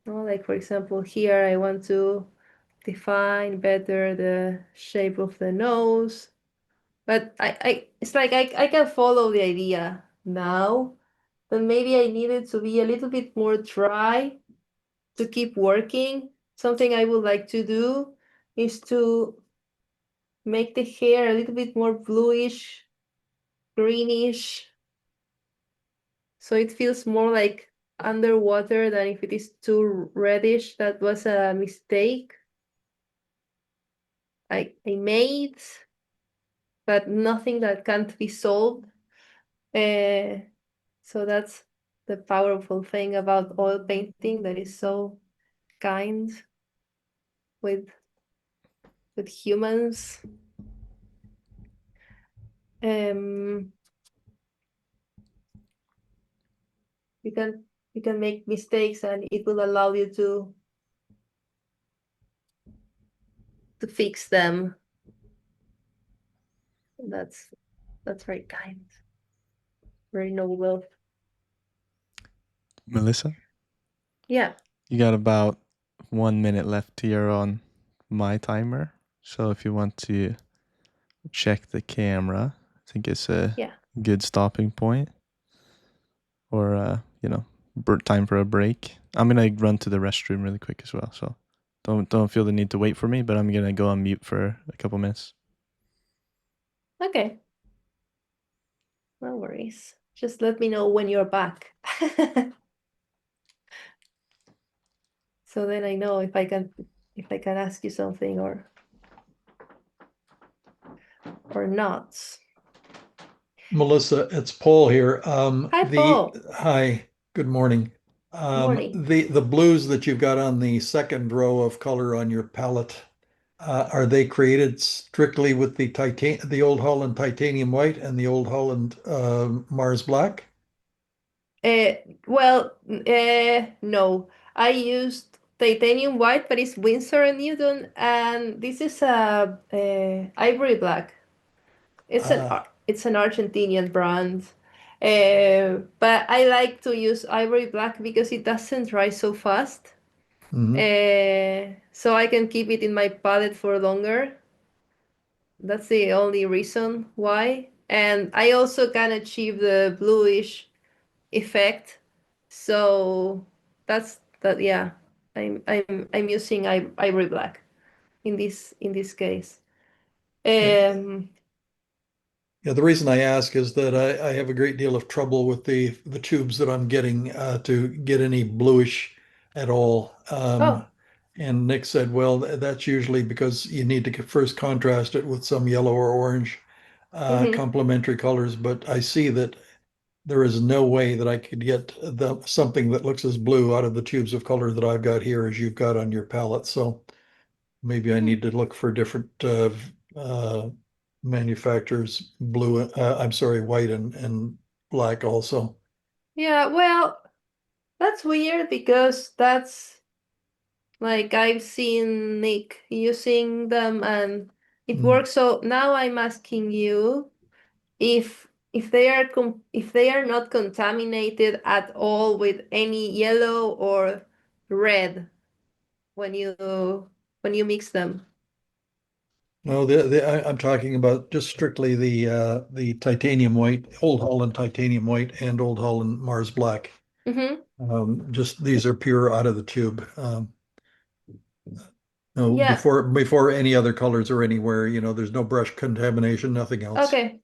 No, like for example, here I want to define better the shape of the nose, but it's like I can follow the idea now, but maybe I needed to be a little bit more dry to keep working. Something I would like to do is to make the hair a little bit more bluish, greenish, so it feels more like underwater than if it is too reddish. That was a mistake I made, but nothing that can't be solved. So that's the powerful thing about oil painting, that is so kind with humans. You can make mistakes, and it will allow you to fix them. That's very kind, very noble. Melissa, Yeah. you got about 1 minute left here on my timer. So if you want to check the camera, I think it's a good stopping point. Or, time for a break. I'm going to run to the restroom really quick as well. So don't feel the need to wait for me, but I'm going to go on mute for a couple minutes. Okay. No worries. Just let me know when you're back. So then I know if I can ask you something or not. Melissa, it's Paul here. Hi, Paul. Hi, good morning. Morning. The blues that you've got on the second row of color on your palette, are they created strictly with the Old Holland titanium white and the Old Holland Mars black? Well, no. I used titanium white, but it's Winsor and Newton, and this is a ivory black. It's an Argentinian brand. But I like to use ivory black because it doesn't dry so fast. So I can keep it in my palette for longer. That's the only reason why. And I also can achieve the bluish effect. So that's that. Yeah, I'm using ivory black in this case. Yeah, the reason I ask is that I have a great deal of trouble with the tubes that I'm getting to get any bluish at all. And Nick said, well, that's usually because you need to first contrast it with some yellow or orange complementary colors. But I see that there is no way that I could get something that looks as blue out of the tubes of color that I've got here as you've got on your palette. So maybe I need to look for different manufacturers, white and black also. Yeah, well, that's weird because that's like I've seen Nick using them and it works. So now I'm asking you if they are not contaminated at all with any yellow or red when you mix them. No, I'm talking about just strictly the titanium white, Old Holland titanium white and Old Holland Mars black. Just these are pure out of the tube. No, before any other colors are anywhere, there's no brush contamination, nothing else. Okay.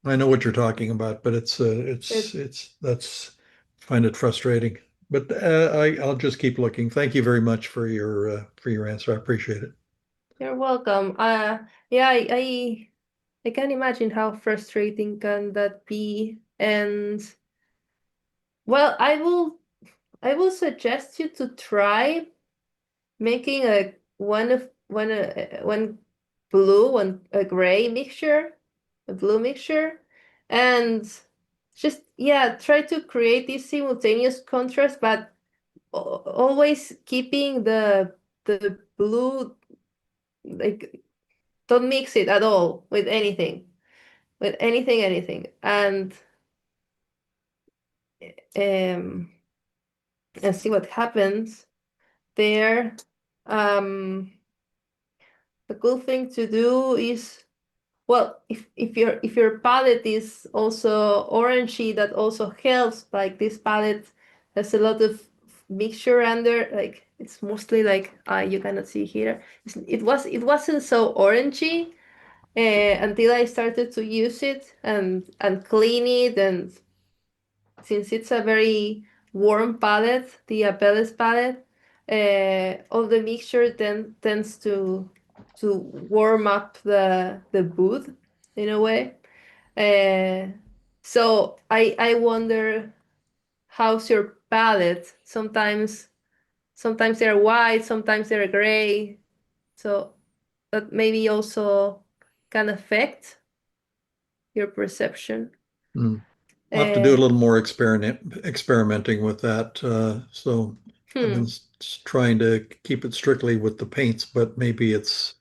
I know what you're talking about, but find it frustrating. But I'll just keep looking. Thank you very much for your answer. I appreciate it. You're welcome. Yeah, I can imagine how frustrating can that be. And well, I will suggest you to try making one blue, a gray mixture, a blue mixture, and just try to create this simultaneous contrast, but always keeping the blue, like don't mix it at all with anything, and see what happens there. The cool thing to do is, well, if your palette is also orangey, that also helps. Like this palette has a lot of mixture under, like it's mostly like you cannot see here. It wasn't so orangey until I started to use it and clean it, and since it's a very warm palette, the Apelles palette, all the mixture tends to warm up the booth in a way. So I wonder, how's your palette? Sometimes they're white, sometimes they're gray. So that maybe also can affect your perception. I'll have to do a little more experimenting with that. So I've been trying to keep it strictly with the paints, but maybe it's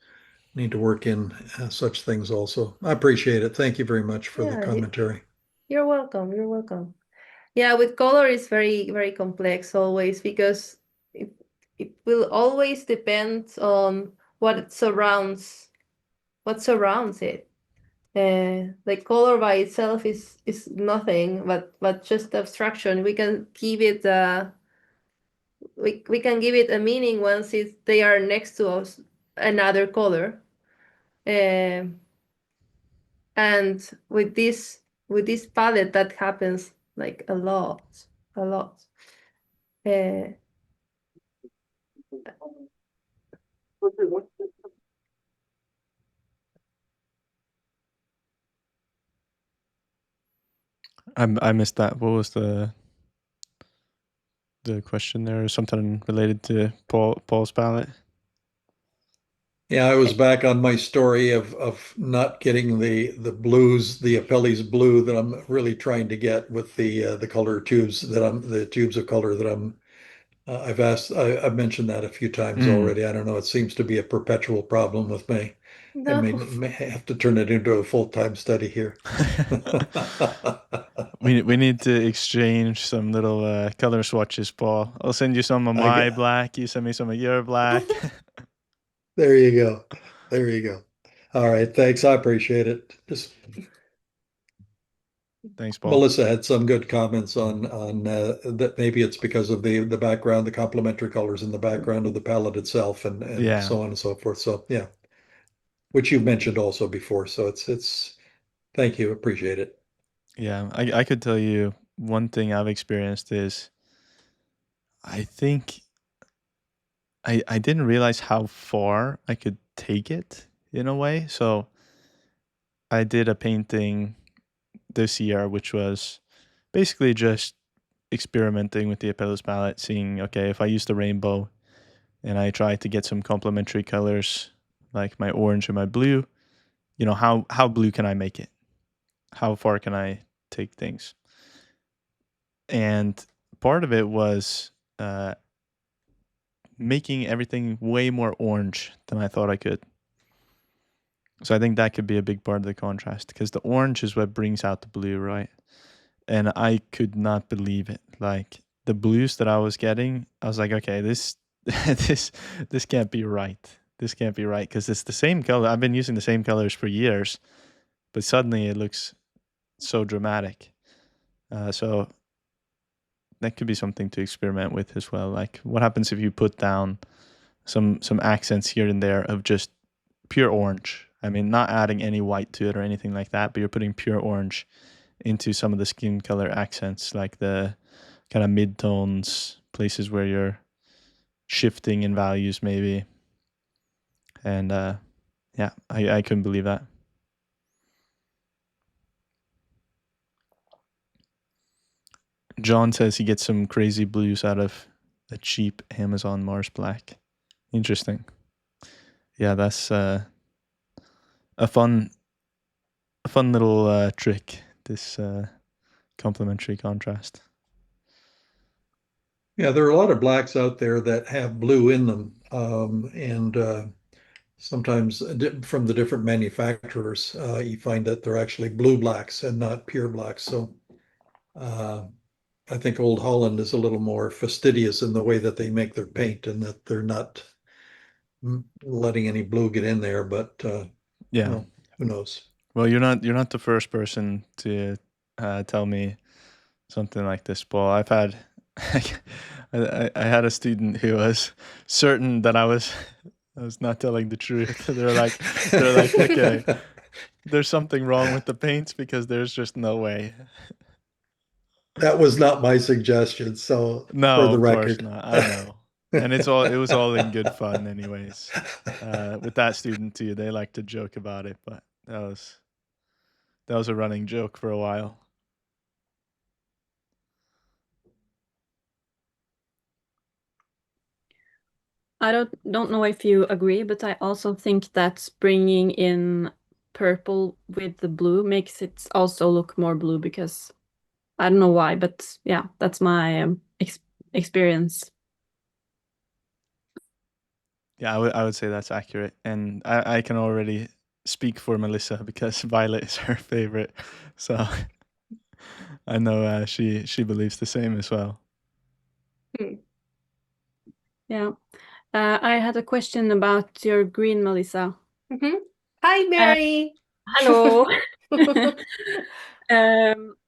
need to work in such things also. I appreciate it. Thank you very much for the commentary. You're welcome. You're welcome. Yeah, with color it's very, very complex always, because it will always depend on what surrounds it. Like color by itself is nothing but just abstraction. We can give it we can give it a meaning once they are next to us another color. And with this palette that happens like a lot. I missed that. What was the question there? Something related to Paul's palette? Yeah, I was back on my story of not getting the blues, the Apelles blue that I'm really trying to get with the color tubes the tubes of color that I've mentioned that a few times already. I don't know. It seems to be a perpetual problem with me. I may have to turn it into a full-time study here. We need to exchange some little color swatches, Paul. I'll send you some of my black. You send me some of your black. There you go. There you go. All right. Thanks. I appreciate it. Thanks, Paul. Melissa had some good comments on that. Maybe it's because of the background, the complementary colors in the background of the palette itself, and so on and so forth. So yeah, which you've mentioned also before. So it's thank you, appreciate it. Yeah, I could tell you one thing I've experienced is I think I didn't realize how far I could take it in a way. So I did a painting this year, which was basically just experimenting with the Apelles palette, seeing, okay, if I use the rainbow and I try to get some complementary colors like my orange and my blue, you know, how blue can I make it? How far can I take things? And part of it was making everything way more orange than I thought I could. So I think that could be a big part of the contrast, because the orange is what brings out the blue, right? And I could not believe it. Like the blues that I was getting, I was like, okay, this can't be right. This can't be right, because it's the same color. I've been using the same colors for years, but suddenly it looks so dramatic. So that could be something to experiment with as well. Like, what happens if you put down some accents here and there of just pure orange? I mean, not adding any white to it or anything like that, but you're putting pure orange into some of the skin color accents, like the kind of mid-tones, places where you're shifting in values maybe. And yeah, I couldn't believe that. John says he gets some crazy blues out of a cheap Amazon Mars Black. Interesting. Yeah, that's a fun little trick, this complementary contrast. Yeah, there are a lot of blacks out there that have blue in them, and sometimes from the different manufacturers, you find that they're actually blue blacks and not pure blacks. So I think Old Holland is a little more fastidious in the way that they make their paint, and that they're not letting any blue get in there. But yeah, well, who knows? Well, you're not the first person to tell me something like this, Paul. I've had I had a student who was certain that I was not telling the truth. They're like, okay, there's something wrong with the paints, because there's just no way. That was not my suggestion. So for No, the of course record. not. I know. And it was all in good fun anyways. With that student too, they like to joke about it, but that was a running joke for a while. I don't know if you agree, but I also think that bringing in purple with the blue makes it also look more blue, because I don't know why, but yeah, that's my experience. Yeah, I would say that's accurate, and I can already speak for Melisa because Violet is her favorite, so I know she believes the same as well. Yeah. I had a question about your green, Melisa. Hi, Mary. Hello.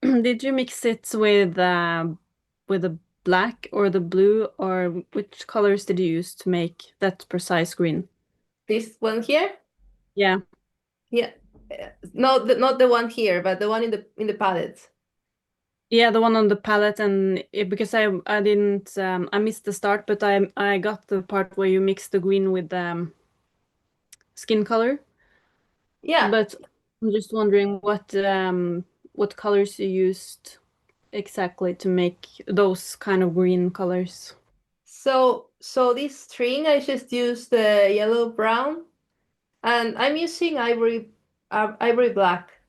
Did you mix it with the black or the blue, or which colors did you use to make that precise green? This one here? Yeah. Yeah. No, not the one here, but the one in the palette. Yeah, the one on the palette, and because I didn't I missed the start, but I got the part where you mix the green with the skin color. Yeah. But I'm just wondering what colors you used exactly to make those kind of green colors. So this string, I just used the yellow brown, and I'm using ivory black.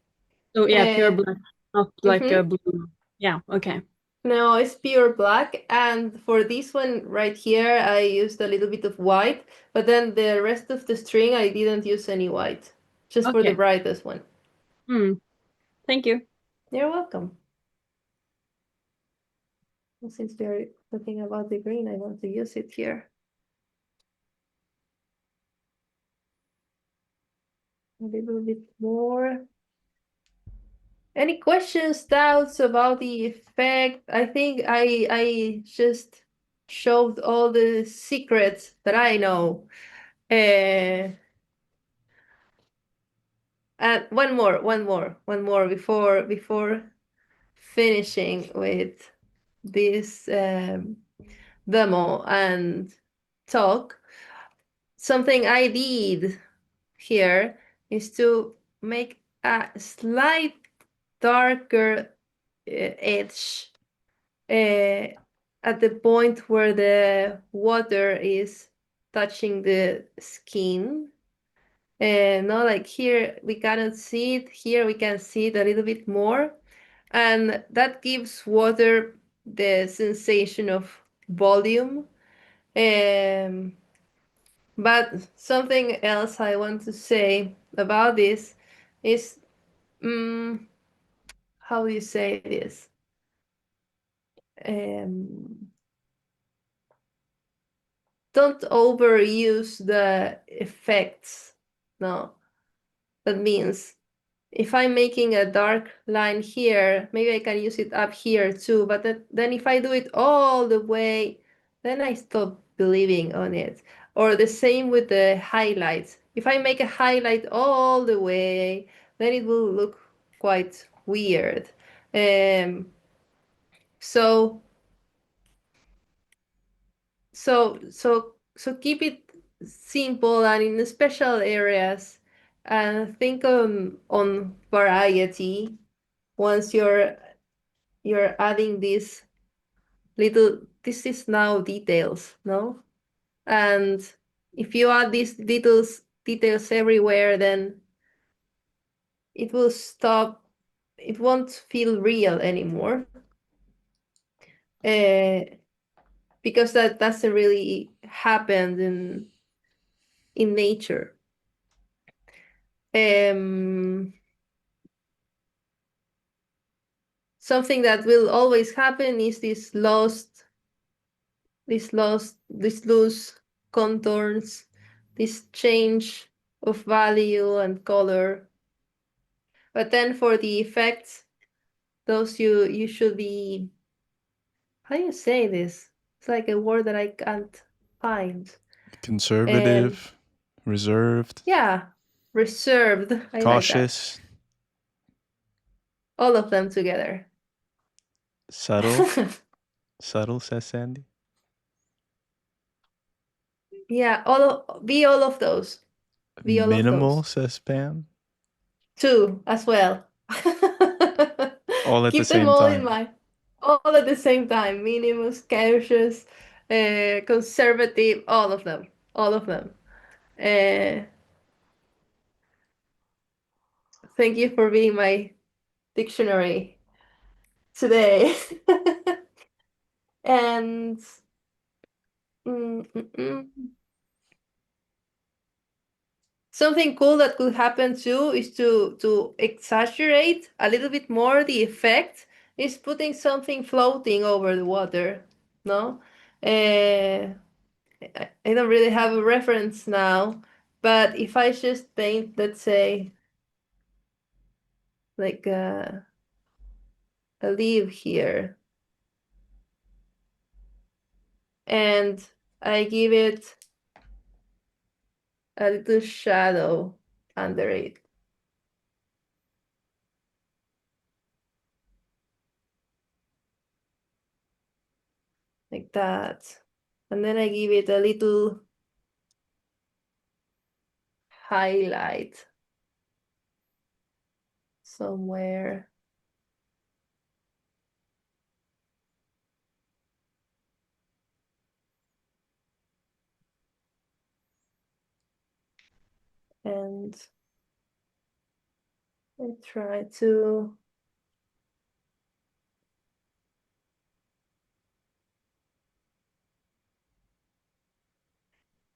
So yeah, pure Uh, black, not like a blue. Yeah, okay. No, it's pure black, and for this one right here, I used a little bit of white, but then the rest of the string, I didn't use any white, just for the Okay. brightest one. Thank you. You're welcome. Well, since we're talking about the green, I want to use it here. A little bit more. Any questions, doubts about the effect? I think I just showed all the secrets that I know. And one more before finishing with this demo and talk. Something I did here is to make a slight darker edge at the point where the water is touching the skin. Not like here we cannot see it, here we can see it a little bit more, and that gives water the sensation of volume. But something else I want to say about this is, how do you say this? Don't overuse the effects. No, that means if I'm making a dark line here, maybe I can use it up here too, but then if I do it all the way, then I stop believing on it. Or the same with the highlights. If I make a highlight all the way, then it will look quite weird. So keep it simple and in special areas, and think on variety once you're adding this this is now details, no? And if you add these details everywhere, then it will stop, it won't feel real anymore. Because that doesn't really happen in nature. Something that will always happen is this loose contours, this change of value and color. But then for the effects, those you should be, how do you say this? It's like a word that I can't find. Conservative, reserved. Yeah, reserved. I cautious. like that. All of them together. Subtle. Subtle, says Sandy. Yeah, all of those. Be all of Minimal, those. says Pam. Two as well. All at the Keep them same all time. in mind. All at the same time. Minimus, cautious, conservative, all of them. All of them. Thank you for being my dictionary today. And something cool that could happen too is to exaggerate a little bit more the effect is putting something floating over the water. No? I don't really have a reference now, but if I just paint, let's say, like a leaf here, and I give it a little shadow under it. Like that. And then I give it a little highlight somewhere. And I try to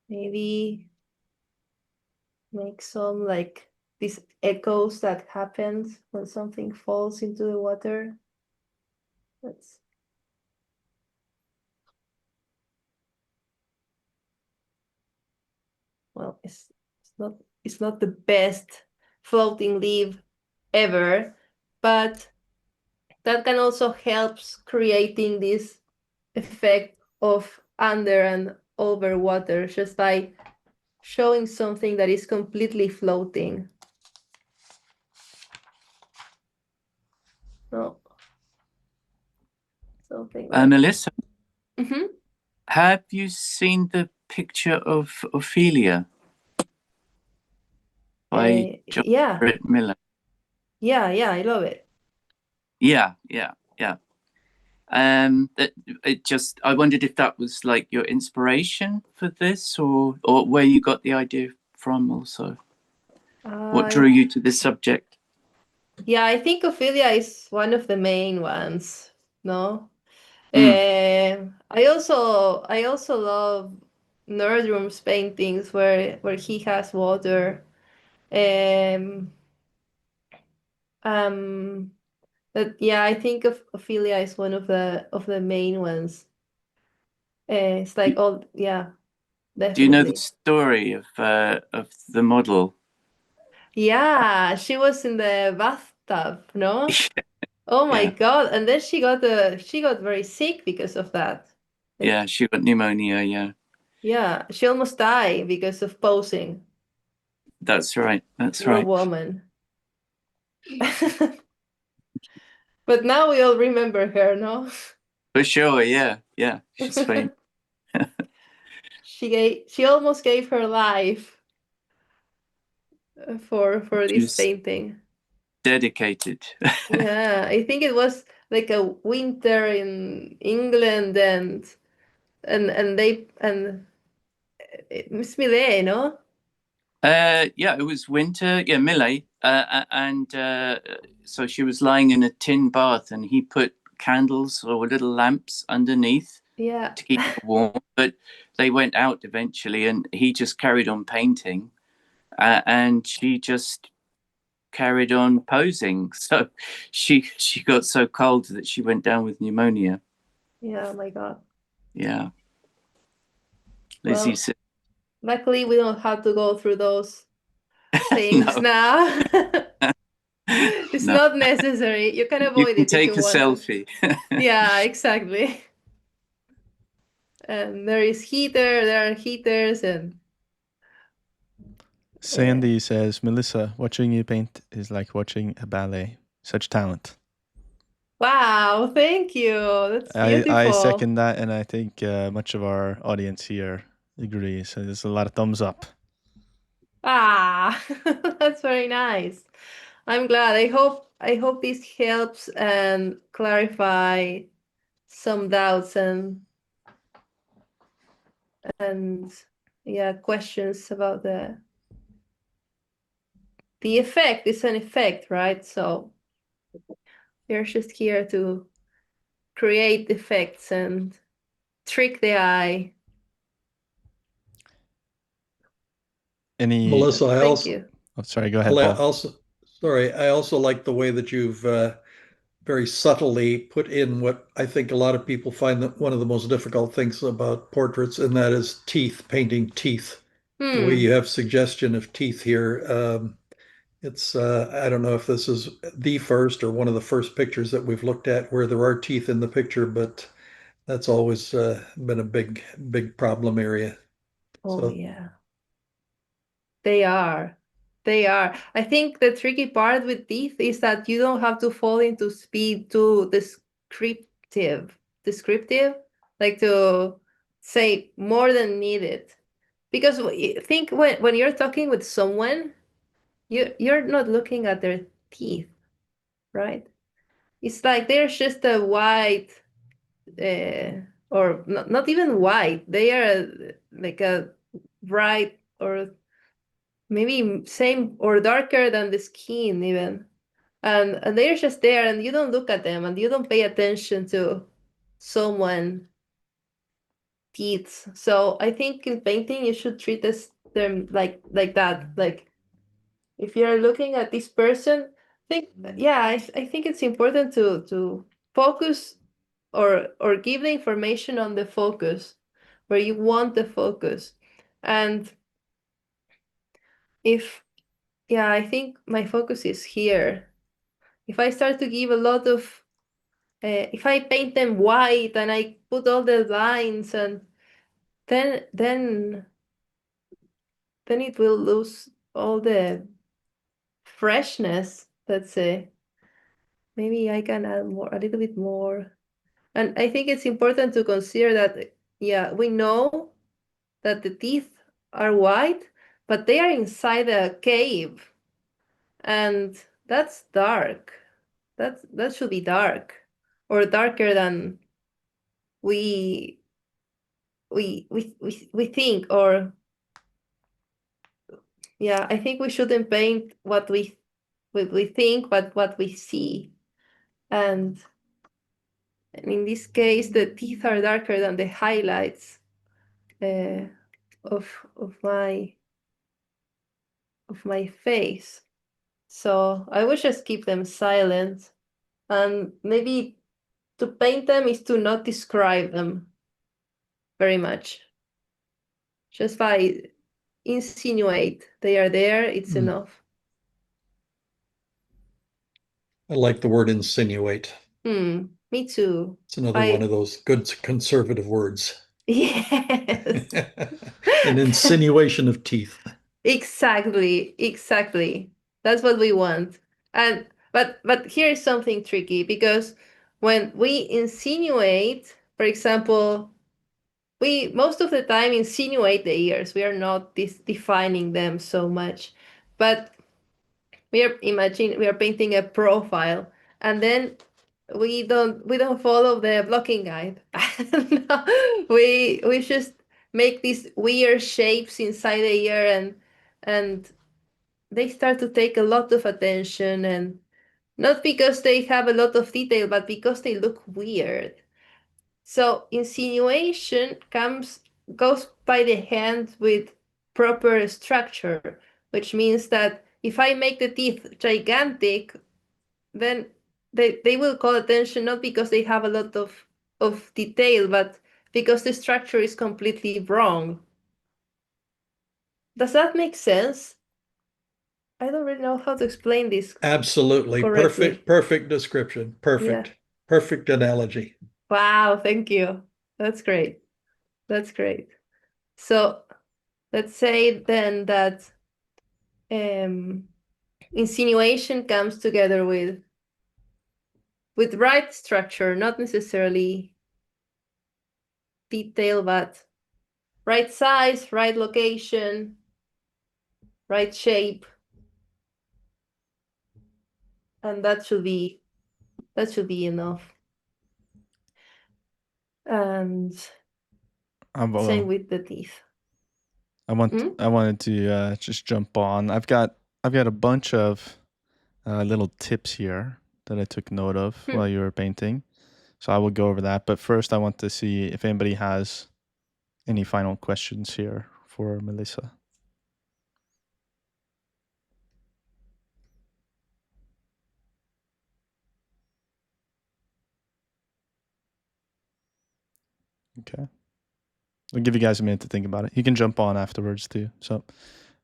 maybe make some like these echoes that happens when something falls into the water. That's well, it's not the best floating leaf ever, but that can also helps creating this effect of under and over water just by showing something that is completely floating. No. Something like Melisa, Mhm. have you seen the picture of Ophelia by John Yeah, Britt Miller? yeah, I love it. Yeah. That it just I wondered if that was like your inspiration for this, or where you got the idea from. Also, what drew you to this subject? Yeah, I think Ophelia is one of the main ones. No, I also love Nerdroom's paintings where he has water. But yeah, I think of Ophelia is one of the main ones. It's like all yeah, Do you know the definitely. story of the model? Yeah, she was in the bathtub, no? Oh my Yeah, God! And then she got very sick because of that. Like, yeah, she got pneumonia. Yeah, yeah, she almost died because of posing. that's right. That's Poor right. woman. But now we all remember her, no? For sure. Yeah, she's famous. She almost gave her life for She this was painting. dedicated. Yeah, I think it was like a winter in England and it's Millet, no? Yeah, it was winter. Yeah, Millet, and so she was lying in a tin bath, and he put candles or little lamps underneath Yeah. to keep her warm. But they went out eventually, and he just carried on painting, and she just carried on posing. So she got so cold that she went down with pneumonia. Yeah, oh my God. Yeah, Lizzie Well, said, luckily we don't have to go through those things "No, now. It's no, not necessary. You can you avoid can it if take you a want to. selfie." Yeah, exactly. And there are heaters and Sandy says, Melisa, watching you paint is like watching a ballet. Such talent. Wow, thank you. That's I beautiful. second that, and I think much of our audience here agrees. So there's a lot of thumbs up. Ah, that's very nice. I'm glad. I hope this helps and clarify some doubts and yeah, questions about the effect. It's an effect, right? So we're just here to create effects and trick the eye. Any? Melissa, Thank you. Oh, sorry. Go ahead, Paul. I also like the way that you've very subtly put in what I think a lot of people find that one of the most difficult things about portraits, and that is teeth, painting teeth. The way you have suggestion of teeth here. I don't know if this is the first or one of the first pictures that we've looked at where there are teeth in the picture, but that's always been a big problem area. Oh, So yeah. They are. They are. I think the tricky part with teeth is that you don't have to fall into speed too descriptive, like to say more than needed. Because think when you're talking with someone, you're not looking at their teeth, right? It's like there's just a white, or not even white. They are like a bright or maybe same or darker than the skin even, and they're just there, and you don't look at them, and you don't pay attention to someone teeth. So I think in painting you should treat them like that. Like if you're looking at this person, think yeah, I think it's important to focus or give the information on the focus where you want the focus. And if yeah, I think my focus is here. If I start to give a lot of, if I paint them white and I put all the lines, and then it will lose all the freshness. Let's say maybe I can add more, a little bit more. And I think it's important to consider that, yeah, we know that the teeth are white, but they are inside a cave, and that's dark. That should be dark, or darker than we we think. Or yeah, I think we shouldn't paint what we think, but what we see. And in this case, the teeth are darker than the highlights uh, of my face. So I would just keep them silent, and maybe to paint them is to not describe them very much. Just by insinuate they are there, it's enough. I like the word insinuate. Me too. It's another one of those good conservative words. Yes. An insinuation of teeth. Exactly. That's what we want. And but here's something tricky, because when we insinuate, for example, we most of the time insinuate the ears. We are not defining them so much. But we are painting a profile, and then we don't follow the blocking guide. No, we just make these weird shapes inside the ear, and they start to take a lot of attention, and not because they have a lot of detail, but because they look weird. So insinuation goes by the hand with proper structure, which means that if I make the teeth gigantic, then they will call attention, not because they have a lot of detail, but because the structure is completely wrong. Does that make sense? I don't really know how to explain this Absolutely. correctly. Perfect description. Perfect. Yeah. Perfect analogy. Wow, thank you. That's great. That's great. So let's say then that insinuation comes together with with right structure, not necessarily detail, but right size, right location, right shape. And that should be enough. And same with the teeth. I wanted to just jump on. I've got a bunch of little tips here that I took note of while you were painting. So I will go over that. But first, I want to see if anybody has any final questions here for Melisa. Okay. I'll give you guys a minute to think about it. You can jump on afterwards too. So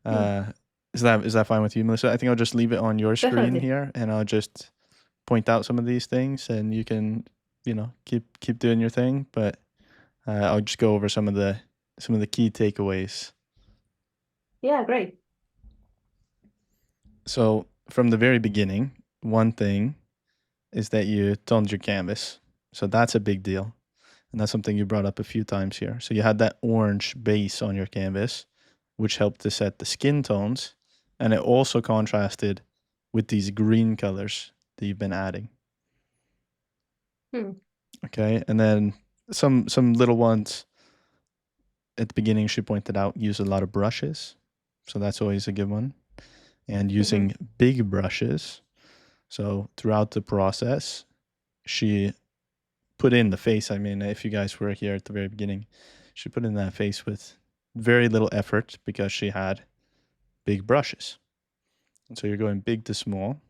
is that fine with you, Melisa? I think I'll just leave it on your screen Definitely. here, and I'll just point out some of these things, and you can, keep doing your thing. But I'll just go over some of the key takeaways. Yeah, great. So from the very beginning, one thing is that you toned your canvas. So that's a big deal. And that's something you brought up a few times here. So you had that orange base on your canvas, which helped to set the skin tones. And it also contrasted with these green colors that you've been adding. Okay. And then some little ones at the beginning, she pointed out, use a lot of brushes. So that's always a good one. And using big brushes. So throughout the process, she put in the face. I mean, if you guys were here at the very beginning, she put in that face with very little effort because she had big brushes. And so you're going big to small.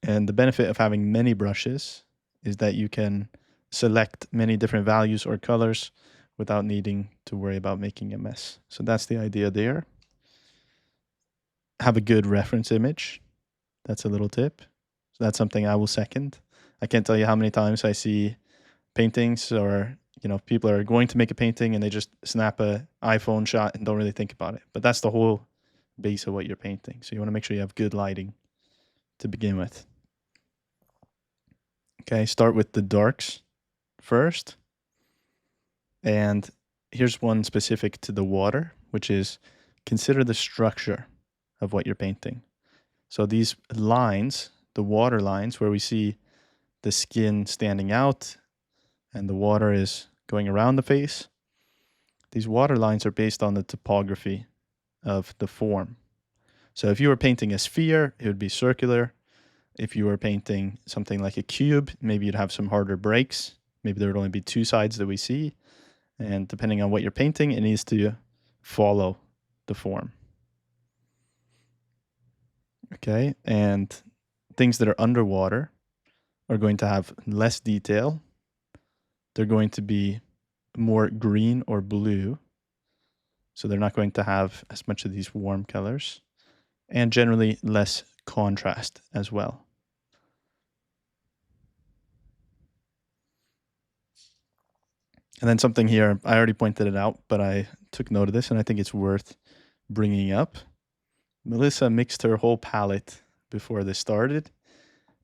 And the benefit of having many brushes is that you can select many different values or colors without needing to worry about making a mess. So that's the idea there. Have a good reference image. That's a little tip. So that's something I will second. I can't tell you how many times I see paintings or people are going to make a painting and they just snap a iPhone shot and don't really think about it. But that's the whole base of what you're painting. So you want to make sure you have good lighting to begin with. Okay, start with the darks first. And here's one specific to the water, which is consider the structure of what you're painting. So these lines, the water lines where we see the skin standing out and the water is going around the face, these water lines are based on the topography of the form. So if you were painting a sphere, it would be circular. If you were painting something like a cube, maybe you'd have some harder breaks. Maybe there would only be two sides that we see. And depending on what you're painting, it needs to follow the form. Okay, and things that are underwater are going to have less detail. They're going to be more green or blue. So they're not going to have as much of these warm colors, and generally less contrast as well. And then something here, I already pointed it out, but I took note of this and I think it's worth bringing up. Melisa mixed her whole palette before this started.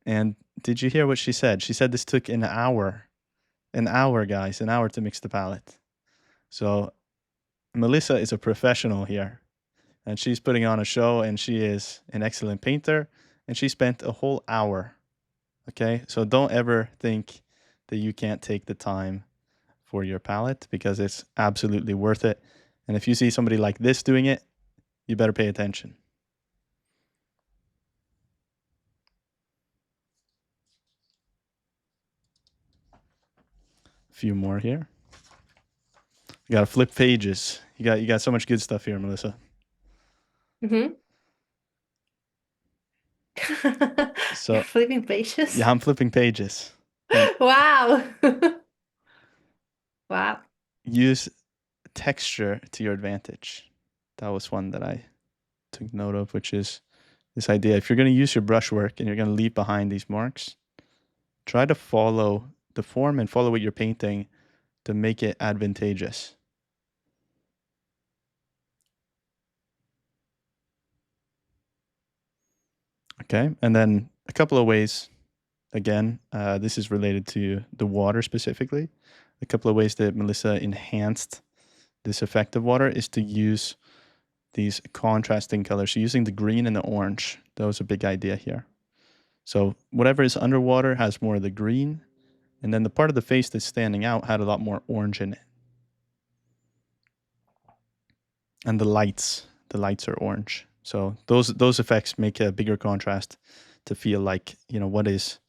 And did you hear what she said? She said this took an hour. An hour, guys, an hour to mix the palette. So Melisa is a professional here. And she's putting on a show, and she is an excellent painter. And she spent a whole hour. Okay, so don't ever think that you can't take the time for your palette, because it's absolutely worth it. And if you see somebody like this doing it, you better pay attention. A few more here. You gotta flip pages. You got so much good stuff here, Melisa. So you're flipping pages? Yeah, I'm flipping pages. Wow. Wow. Use texture to your advantage. That was one that I took note of, which is this idea. If you're going to use your brushwork and you're going to leave behind these marks, try to follow the form and follow what you're painting to make it advantageous. Okay, and then a couple of ways again, this is related to the water specifically. A couple of ways that Melisa enhanced this effect of water is to use these contrasting colors. So using the green and the orange, that was a big idea here. So whatever is underwater has more of the green, and then the part of the face that's standing out had a lot more orange in it. And the lights are orange. So those effects make a bigger contrast to feel like, you know, what is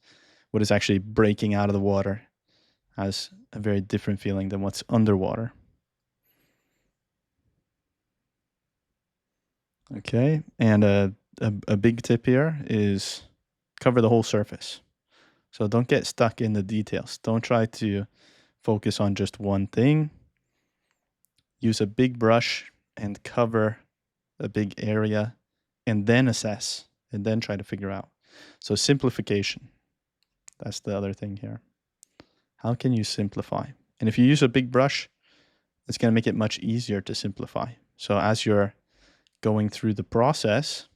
actually breaking out of the water has a very different feeling than what's underwater. Okay, and a big tip here is cover the whole surface. So don't get stuck in the details. Don't try to focus on just one thing. Use a big brush and cover a big area, and then assess, and then try to figure out. So simplification, that's the other thing here. How can you simplify? And if you use a big brush, it's going to make it much easier to simplify. So as you're going through the process,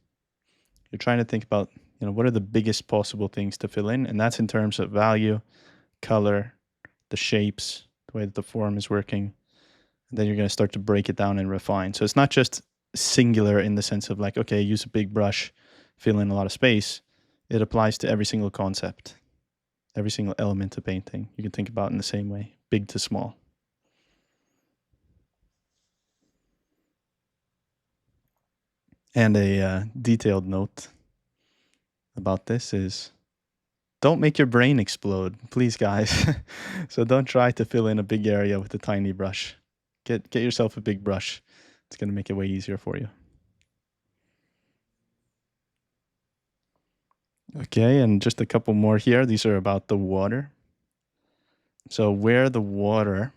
you're trying to think about, you know, what are the biggest possible things to fill in? And that's in terms of value, color, the shapes, the way that the form is working. And then you're going to start to break it down and refine. So it's not just singular in the sense of like, okay, use a big brush, fill in a lot of space. It applies to every single concept, every single element of painting. You can think about it in the same way, big to small. And a detailed note about this is, don't make your brain explode, please, guys. So don't try to fill in a big area with a tiny brush. Get yourself a big brush. It's going to make it way easier for you. Okay, and just a couple more here. These are about the water. So where the water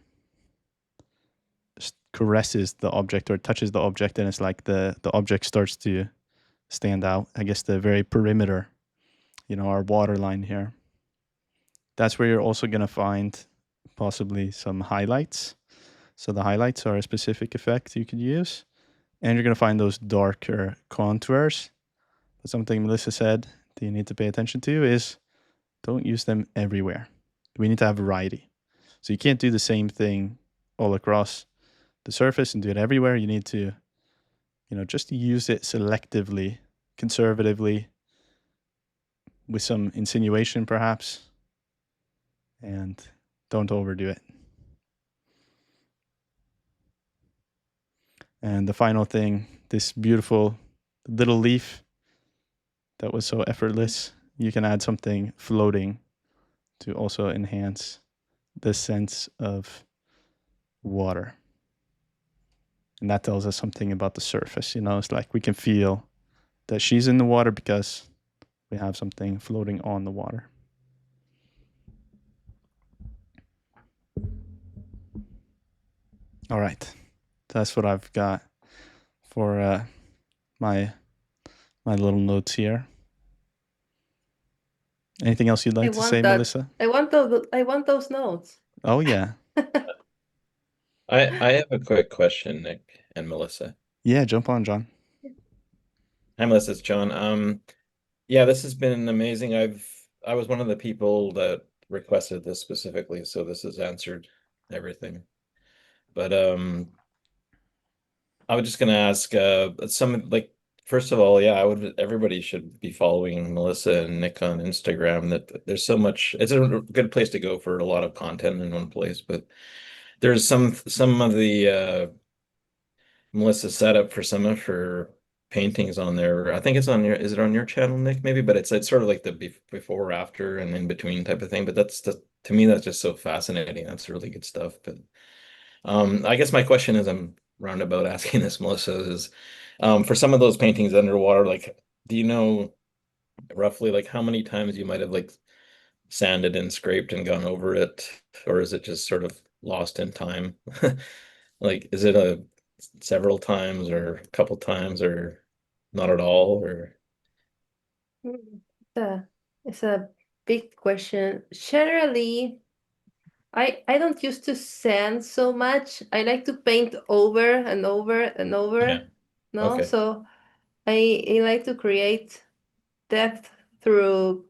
caresses the object or touches the object, and it's like the object starts to stand out. I guess the very perimeter, you know, our water line here. That's where you're also going to find possibly some highlights. So the highlights are a specific effect you could use. And you're going to find those darker contours. But something Melisa said that you need to pay attention to is don't use them everywhere. We need to have variety. So you can't do the same thing all across the surface and do it everywhere. You need to, you know, just use it selectively, conservatively, with some insinuation perhaps, and don't overdo it. And the final thing, this beautiful little leaf that was so effortless, you can add something floating to also enhance the sense of water. And that tells us something about the surface, you know, it's like we can feel that she's in the water because we have something floating on the water. All right, that's what I've got for my little notes here. Anything else you'd like to say, Melisa? I want those notes. Oh yeah. I have a quick question, Nick and Melisa. Yeah, jump on, John. Hi, Melisa, it's John. Yeah, this has been amazing. I was one of the people that requested this specifically, so this has answered everything. But I was just gonna ask first of all, yeah, everybody should be following Melisa and Nick on Instagram. That there's so much, it's a good place to go for a lot of content in one place, but there's some of the Melisa set up for some of her paintings on there. I think it's on is it on your channel, Nick? Maybe, but it's sort of like the before, after, and in between type of thing. But to me, that's just so fascinating. That's really good stuff. But I guess my question is, I'm roundabout asking this, Melisa, is for some of those paintings underwater, like, do you know roughly like how many times you might have like sanded and scraped and gone over it, or is it just sort of lost in time? Like, is it several times or a couple times or not at all, or? It's a big question. Generally, I don't used to sand so much. I like to paint over and over and over. Yeah. No, Okay. so I like to create depth through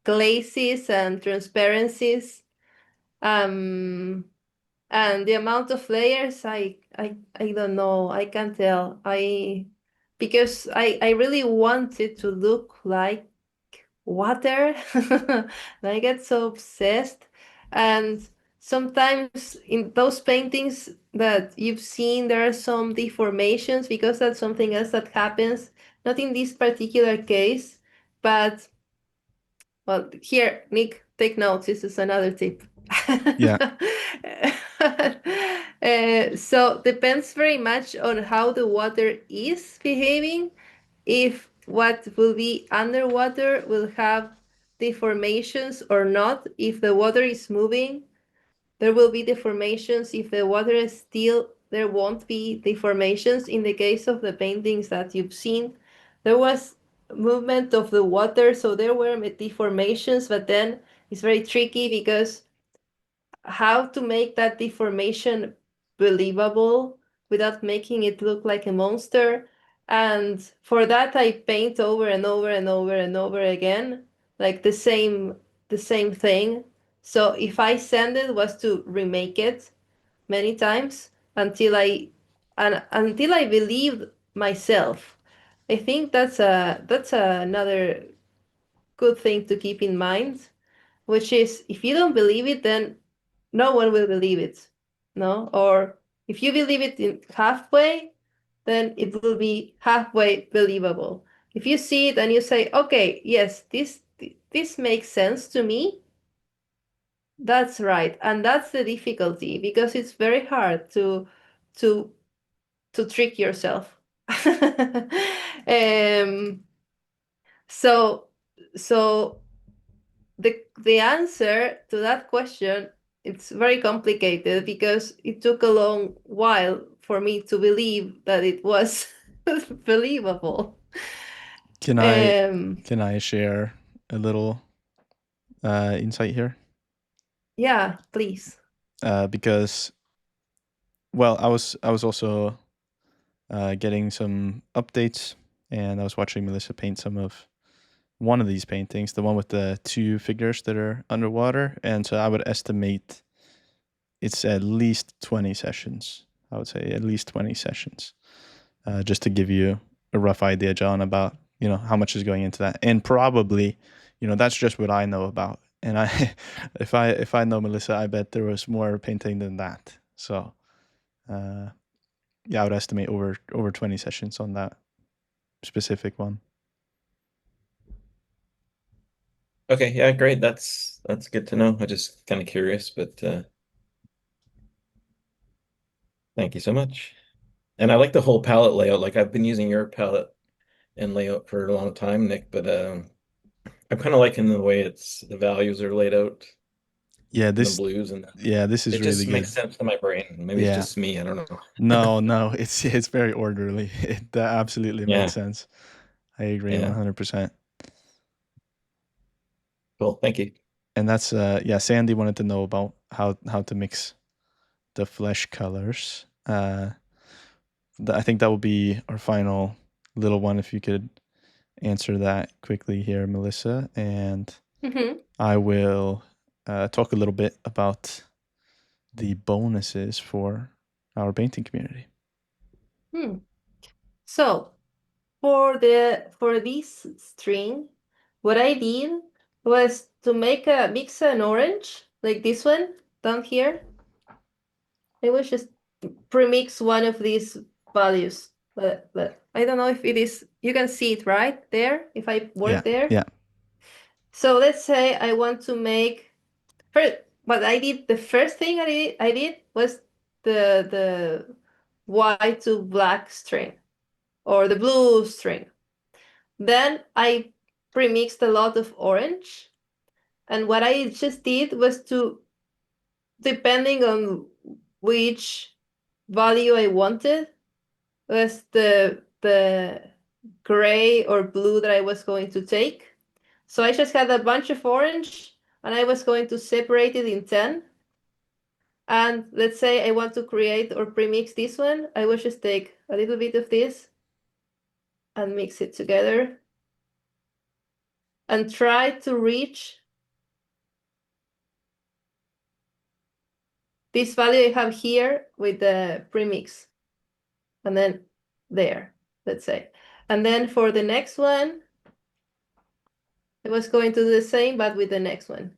glazes and transparencies. And the amount of layers, I don't know. I can't tell. Because I really want it to look like water. I get so obsessed. And sometimes in those paintings that you've seen, there are some deformations because that's something else that happens. Not in this particular case, but well, here, Nick, take notes. This is another tip. Yeah. So depends very much on how the water is behaving. If what will be underwater will have deformations or not. If the water is moving, there will be deformations. If the water is still, there won't be deformations. In the case of the paintings that you've seen, there was movement of the water, so there were deformations, but then it's very tricky because how to make that deformation believable without making it look like a monster. And for that, I paint over and over and over and over again, like the same thing. So if I send it was to remake it many times until until I believed myself. I think that's another good thing to keep in mind, which is if you don't believe it, then no one will believe it. No? Or if you believe it in halfway, then it will be halfway believable. If you see it and you say, okay, yes, this makes sense to me, that's right. And that's the difficulty because it's very hard to trick yourself. um, so so the answer to that question, it's very complicated because it took a long while for me to believe that it was believable. Can I share a little insight here? Yeah, please. Because, well, I was also getting some updates, and I was watching Melisa paint one of these paintings, the one with the two figures that are underwater, and so I would estimate it's at least 20 sessions. I would say at least 20 sessions, just to give you a rough idea, John, about how much is going into that, and probably that's just what I know about. And if I know Melisa, I bet there was more painting than that. So yeah, I would estimate over 20 sessions on that specific one. Okay, yeah, great. That's good to know. I'm just kind of curious, but thank you so much. And I like the whole palette layout. Like I've been using your palette and layout for a long time, Nick, but I'm kind of liking the way the values are laid out. Yeah, the blues and this is it really just good. makes sense to my brain. Maybe it's just me. I don't No, know. no, it's very orderly. That absolutely makes sense. I agree 100%. Cool, thank you. And that's Sandy wanted to know about how to mix the flesh colors. I think that will be our final little one. If you could answer that quickly here, Melisa, and I will talk a little bit about the bonuses for our painting community. So for this string, what I did was to mix an orange like this one down here. I was just premix one of these values, but I don't know if it is. You can see it right there if I work there. Yeah. So let's say I want to make first. What I did, the first thing I did was the white to black string or the blue string. Then I premixed a lot of orange. And what I just did was to, depending on which value I wanted, was the gray or blue that I was going to take. So I just had a bunch of orange and I was going to separate it in 10. And let's say I want to create or premix this one. I will just take a little bit of this and mix it together and try to reach this value I have here with the premix, and then there, let's say. And then for the next one, I was going to do the same, but with the next one.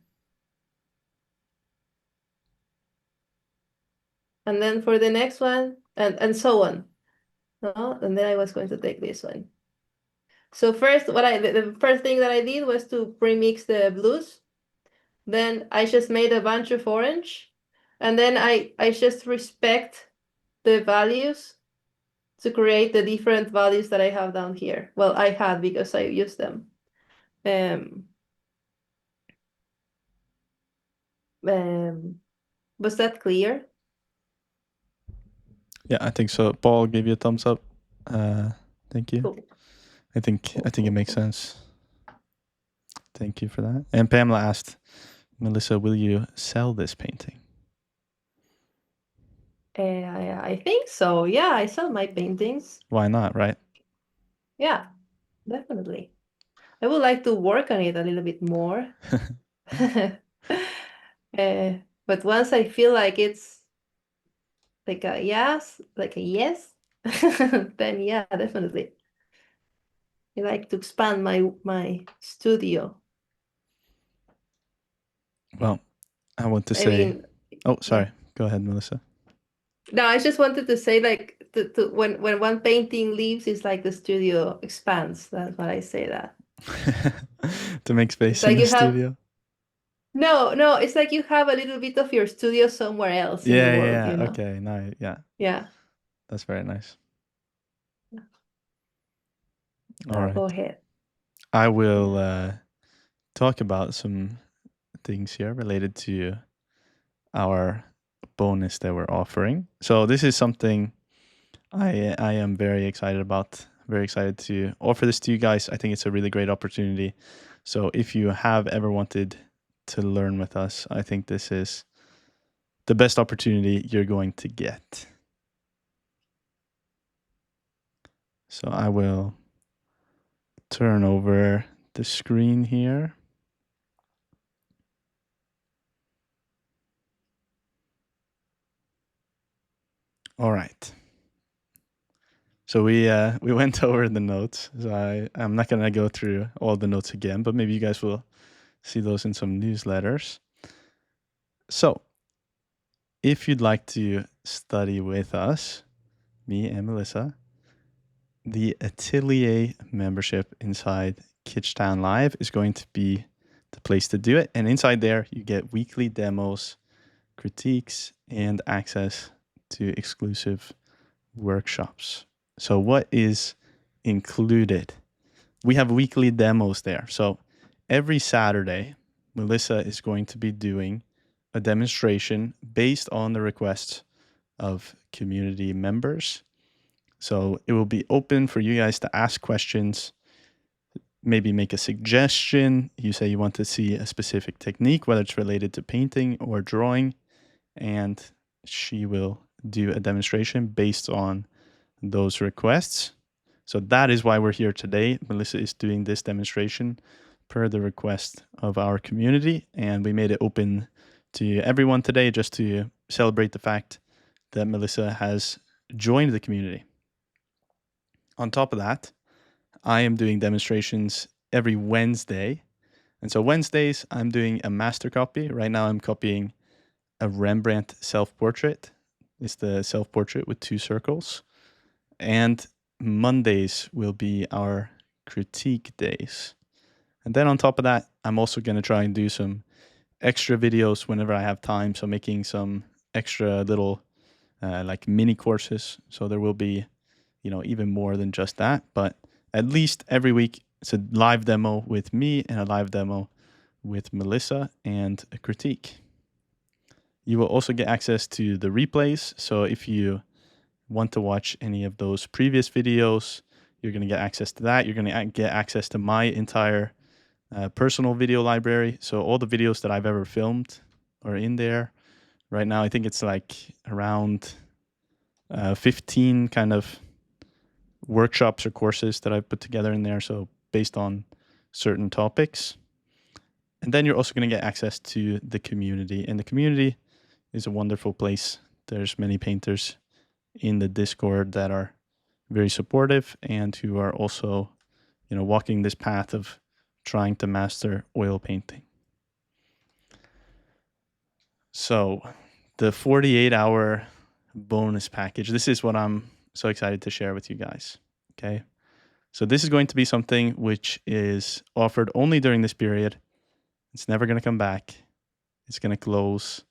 And then for the next one, and so on. No? And then I was going to take this one. So first, the first thing that I did was to premix the blues. Then I just made a bunch of orange. And then I just respect the values to create the different values that I have down here. Well, I had because I used them. Was that clear? Yeah, I think so. Paul gave you a thumbs up. Thank you. Cool. I think it makes sense. Thank you for that. And Pamela asked, Melisa, will you sell this painting? I think so. Yeah, I sell my paintings. Why not, right? Yeah, definitely. I would like to work on it a little bit more. But once I feel like it's like a yes, then yeah, definitely. I like to expand my studio. Well, I want to say. Oh, sorry. Yeah. Go ahead, Melisa. No, I just wanted to say, like, when one painting leaves, it's like the studio expands. That's why I say that. To make space in the studio. No, it's like you have a little bit of your studio somewhere else in the world. You know? Okay, nice. Yeah. That's very nice. All right. Go ahead. I will talk about some things here related to our bonus that we're offering. So this is something I am very excited about. Very excited to offer this to you guys. I think it's a really great opportunity. So if you have ever wanted to learn with us, I think this is the best opportunity you're going to get. So I will turn over the screen here. All right. So we went over the notes. So I'm not going to go through all the notes again, but maybe you guys will see those in some newsletters. So if you'd like to study with us, me and Melisa, the Atelier membership inside Kitschtown Live is going to be the place to do it. And inside there, you get weekly demos, critiques, and access to exclusive workshops. So what is included? We have weekly demos there. So every Saturday, Melisa is going to be doing a demonstration based on the requests of community members. So it will be open for you guys to ask questions, maybe make a suggestion. You say you want to see a specific technique, whether it's related to painting or drawing, and she will do a demonstration based on those requests. So that is why we're here today. Melisa is doing this demonstration per the request of our community, and we made it open to everyone today just to celebrate the fact that Melisa has joined the community. On top of that, I am doing demonstrations every Wednesday. And so Wednesdays, I'm doing a master copy. Right now, I'm copying a Rembrandt self-portrait. It's the self-portrait with 2 circles. And Mondays will be our critique days. And then on top of that, I'm also going to try and do some extra videos whenever I have time. So making some extra little like mini courses. So there will be, even more than just that. But at least every week, it's a live demo with me and a live demo with Melisa and a critique. You will also get access to the replays. So if you want to watch any of those previous videos, you're going to get access to that. You're going to get access to my entire personal video library. So all the videos that I've ever filmed are in there. Right now, I think it's like around 15 kind of workshops or courses that I've put together in there. So based on certain topics. And then you're also going to get access to the community. In the community, is a wonderful place. There's many painters in the Discord that are very supportive and who are also, walking this path of trying to master oil painting. So the 48-hour bonus package, this is what I'm so excited to share with you guys. Okay. So this is going to be something which is offered only during this period. It's never going to come back. It's going to close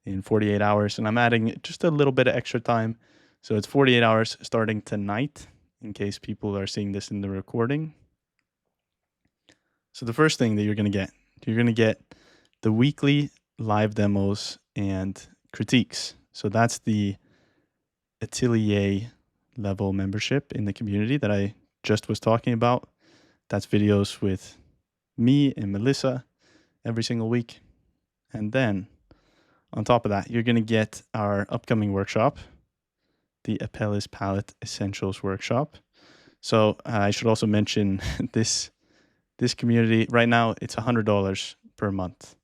in 48 hours. And I'm adding just a little bit of extra time. So it's 48 hours starting tonight, in case people are seeing this in the recording. So the first thing that you're going to get the weekly live demos and critiques. So that's the Atelier level membership in the community that I just was talking about. That's videos with me and Melisa every single week. And then on top of that, you're going to get our upcoming workshop, the Apelles Palette Essentials workshop. So I should also mention this community right now, it's $100 per month.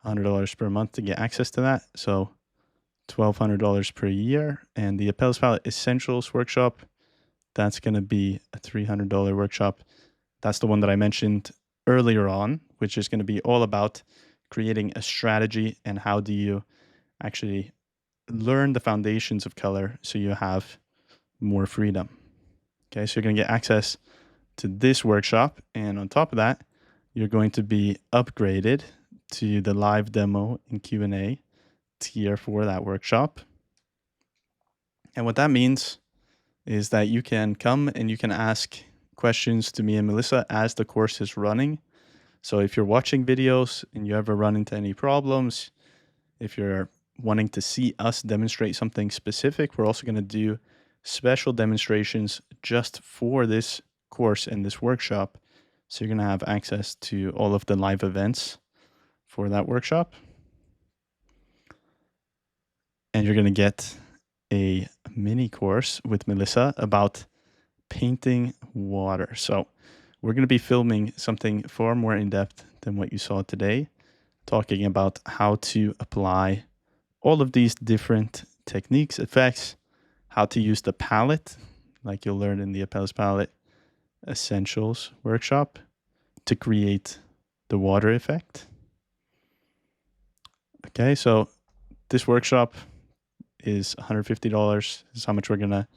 $100 per month to get access to that. So $1,200 per year. And the Apelles Palette Essentials workshop, that's going to be a $300 workshop. That's the one that I mentioned earlier on, which is going to be all about creating a strategy and how do you actually learn the foundations of color so you have more freedom. Okay, so you're going to get access to this workshop. And on top of that, you're going to be upgraded to the live demo and Q&A tier for that workshop. And what that means is that you can come and you can ask questions to me and Melisa as the course is running. So if you're watching videos and you ever run into any problems, if you're wanting to see us demonstrate something specific, we're also going to do special demonstrations just for this course and this workshop. So you're going to have access to all of the live events for that workshop. And you're going to get a mini course with Melisa about painting water. So we're going to be filming something far more in depth than what you saw today, talking about how to apply all of these different techniques, effects, how to use the palette, like you'll learn in the Apelles Palette Essentials workshop, to create the water effect. Okay, so this workshop is $150. This is how much we're going to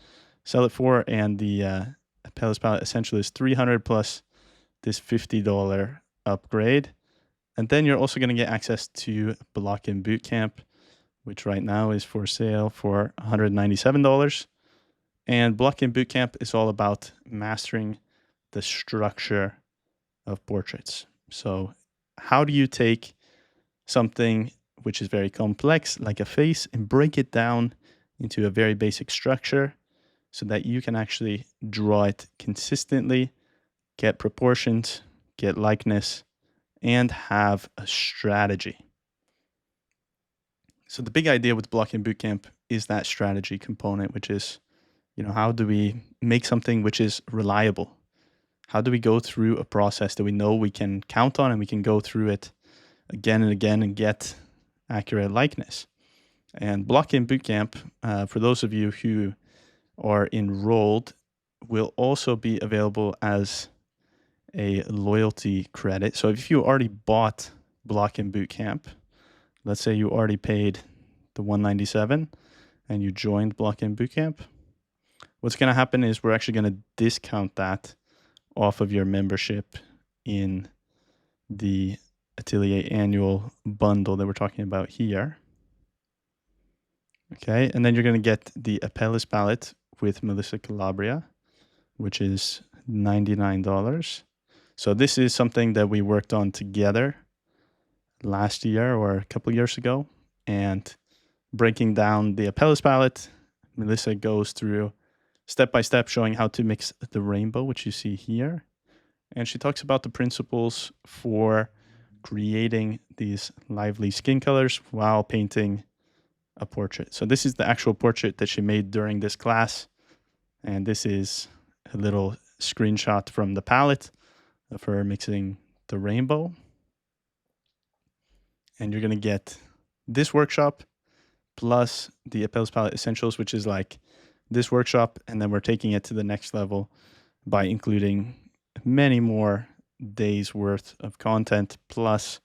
sell it for. And the Apelles Palette Essential is $300 plus this $50 upgrade. And then you're also going to get access to Bootcamp Bootcamp, which right now is for sale for $197. And Bootcamp Bootcamp is all about mastering the structure of portraits. So how do you take something which is very complex, like a face, and break it down into a very basic structure so that you can actually draw it consistently, get proportions, get likeness, and have a strategy. So the big idea with Bootcamp Bootcamp is that strategy component, which is, how do we make something which is reliable? How do we go through a process that we know we can count on and we can go through it again and again and get accurate likeness? And Bootcamp Bootcamp, for those of you who are enrolled, will also be available as a loyalty credit. So if you already bought Bootcamp Bootcamp, let's say you already paid the $197 and you joined Bootcamp Bootcamp, what's going to happen is we're actually going to discount that off of your membership in the Atelier annual bundle that we're talking about here. Okay, and then you're going to get the Apelles Palette with Melisa Calabria, which is $99. So this is something that we worked on together last year or a couple years ago. And breaking down the Apelles Palette, Melisa goes through step by step showing how to mix the rainbow, which you see here. And she talks about the principles for creating these lively skin colors while painting a portrait. So this is the actual portrait that she made during this class. And this is a little screenshot from the palette of her mixing the rainbow. And you're going to get this workshop plus the Apelles Palette Essentials, which is like this workshop, and then we're taking it to the next level by including many more days worth of content, plus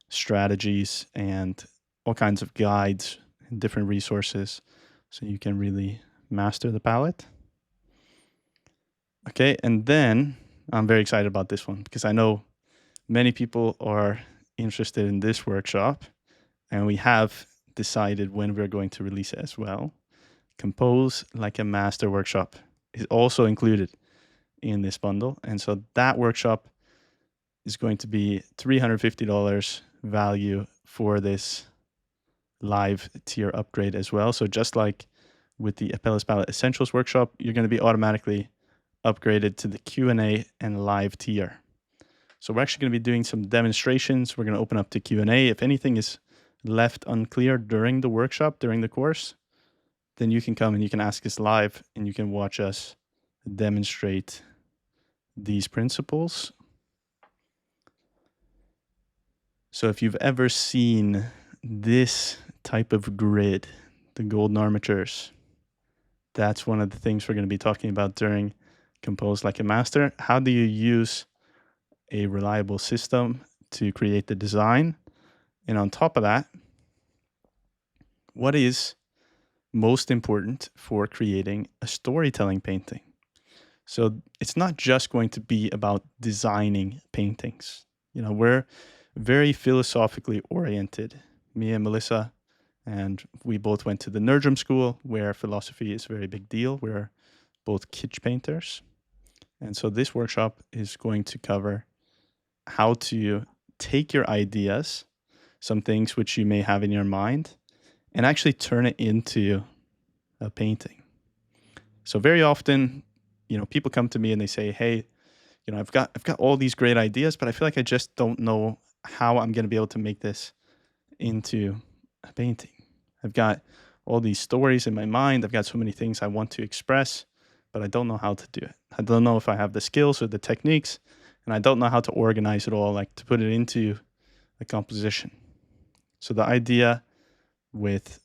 strategies and all kinds of guides and different resources, so you can really master the palette. Okay, and then I'm very excited about this one because I know many people are interested in this workshop, and we have decided when we're going to release it as well. Compose Like a Master workshop is also included in this bundle, and so that workshop is going to be $350 value for this live tier upgrade as well. So just like with the Apelles Palette Essentials workshop, you're going to be automatically upgraded to the Q&A and live tier. So we're actually going to be doing some demonstrations. We're going to open up to Q&A. If anything is left unclear during the workshop, during the course, then you can come and you can ask us live, and you can watch us demonstrate these principles. So if you've ever seen this type of grid, the golden armatures, that's one of the things we're going to be talking about during Compose Like a Master. How do you use a reliable system to create the design? And on top of that, what is most important for creating a storytelling painting? So it's not just going to be about designing paintings. You know, we're very philosophically oriented, me and Melisa, and we both went to the Nerdrum School, where philosophy is a very big deal. We're both kitsch painters. And so this workshop is going to cover how to take your ideas, some things which you may have in your mind, and actually turn it into a painting. So very often, you know, people come to me and they say, hey, you know, I've got all these great ideas, but I feel like I just don't know how I'm going to be able to make this into a painting. I've got all these stories in my mind. I've got so many things I want to express, but I don't know how to do it. I don't know if I have the skills or the techniques, and I don't know how to organize it all, like to put it into a composition. So the idea with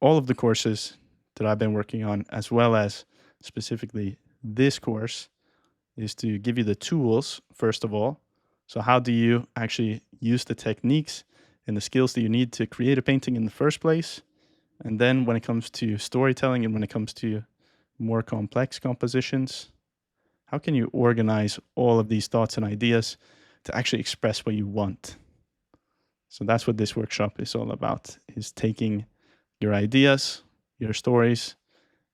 all of the courses that I've been working on, as well as specifically this course, is to give you the tools, first of all. So how do you actually use the techniques and the skills that you need to create a painting in the first place? And then when it comes to storytelling and when it comes to more complex compositions, how can you organize all of these thoughts and ideas to actually express what you want? So that's what this workshop is all about, is taking your ideas, your stories,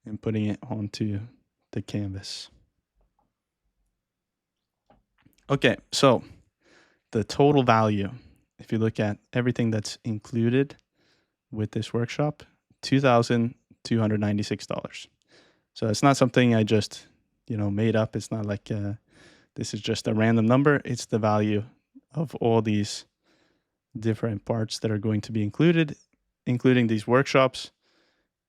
and putting it onto the canvas. Okay, so the total value, if you look at everything that's included with this workshop, $2,296. So it's not something I just, you know, made up. It's not like this is just a random number. It's the value of all these different parts that are going to be included, including these workshops.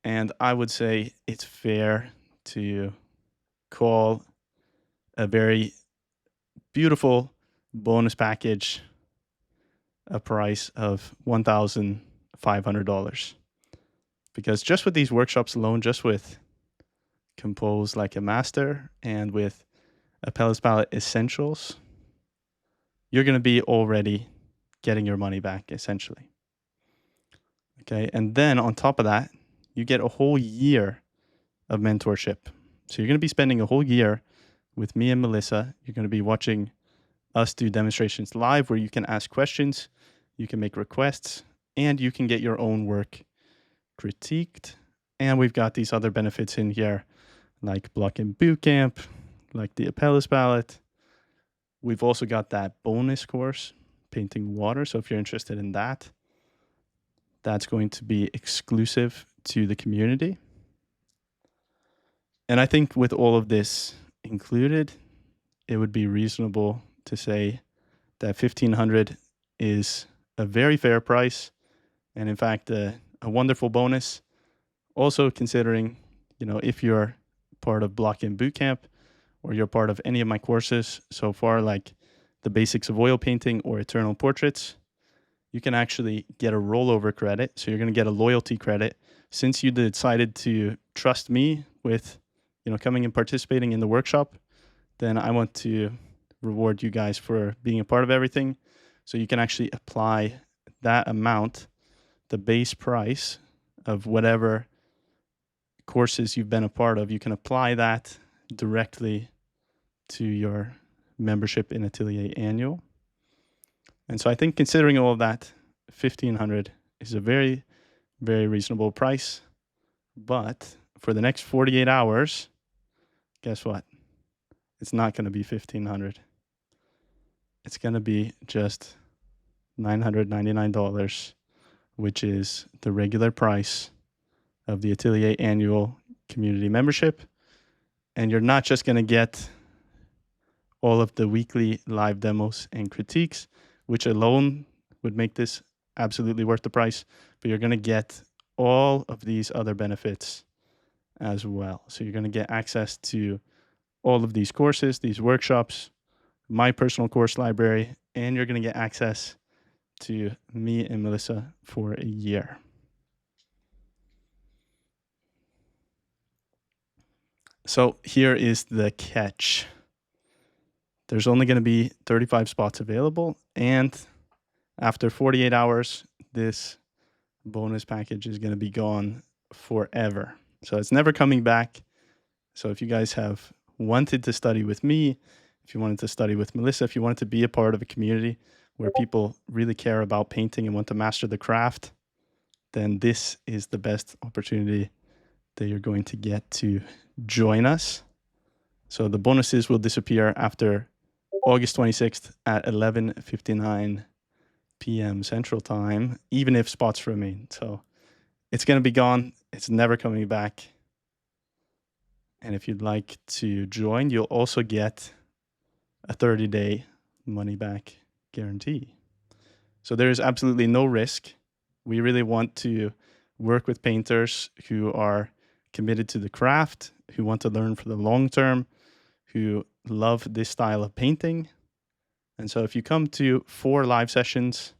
And I would say it's fair to call a very beautiful bonus package a price of $1,500. Because just with these workshops alone, just with Compose Like a Master and with Apelles Palette Essentials, you're going to be already getting your money back, essentially. Okay, and then on top of that, you get a whole year of mentorship. So you're going to be spending a whole year with me and Melisa. You're going to be watching us do demonstrations live where you can ask questions, you can make requests, and you can get your own work critiqued. And we've got these other benefits in here, like Bootcamp, like the Apelles Palette. We've also got that bonus course, Painting Water. So if you're interested in that, that's going to be exclusive to the community. And I think with all of this included, it would be reasonable to say that $1,500 is a very fair price, and in fact, a wonderful bonus. Also considering, you know, if you're part of Bootcamp Bootcamp or you're part of any of my courses so far, like the basics of oil painting or eternal portraits, you can actually get a rollover credit. So you're going to get a loyalty credit since you decided to trust me with, coming and participating in the workshop, then I want to reward you guys for being a part of everything. So you can actually apply that amount, the base price of whatever courses you've been a part of, you can apply that directly to your membership in Atelier Annual. And so I think considering all of that, $1,500 is a very, very reasonable price. But for the next 48 hours, guess what? It's not going to be $1,500. It's going to be just $999, which is the regular price of the Atelier Annual Community Membership. And you're not just going to get all of the weekly live demos and critiques, which alone would make this absolutely worth the price, but you're going to get all of these other benefits as well. So you're going to get access to all of these courses, these workshops, my personal course library, and you're going to get access to me and Melisa for a year. So here is the catch. There's only going to be 35 spots available, and after 48 hours, this bonus package is going to be gone forever. So it's never coming back. So if you guys have wanted to study with me, if you wanted to study with Melisa, if you wanted to be a part of a community where people really care about painting and want to master the craft, then this is the best opportunity that you're going to get to join us. So the bonuses will disappear after August 26th at 11:59 p.m. Central Time, even if spots remain. So it's going to be gone. It's never coming back. And if you'd like to join, you'll also get a 30-day money-back guarantee. So there is absolutely no risk. We really want to work with painters who are committed to the craft, who want to learn for the long term, who love this style of painting. And so if you come to 4 live sessions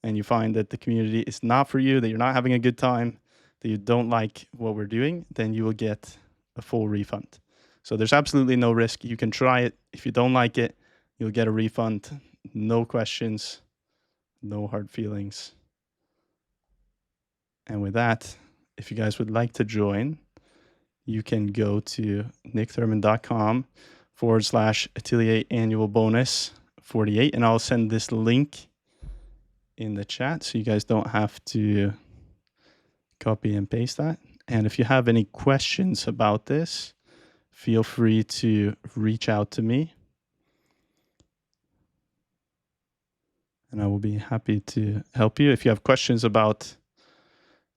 and you find that the community is not for you, that you're not having a good time, that you don't like what we're doing, then you will get a full refund. So there's absolutely no risk. You can try it. If you don't like it, you'll get a refund. No questions, no hard feelings. And with that, if you guys would like to join, you can go to nickthurman.com/Atelier Annual Bonus 48, and I'll send this link in the chat so you guys don't have to copy and paste that. And if you have any questions about this, feel free to reach out to me, and I will be happy to help you. If you have questions about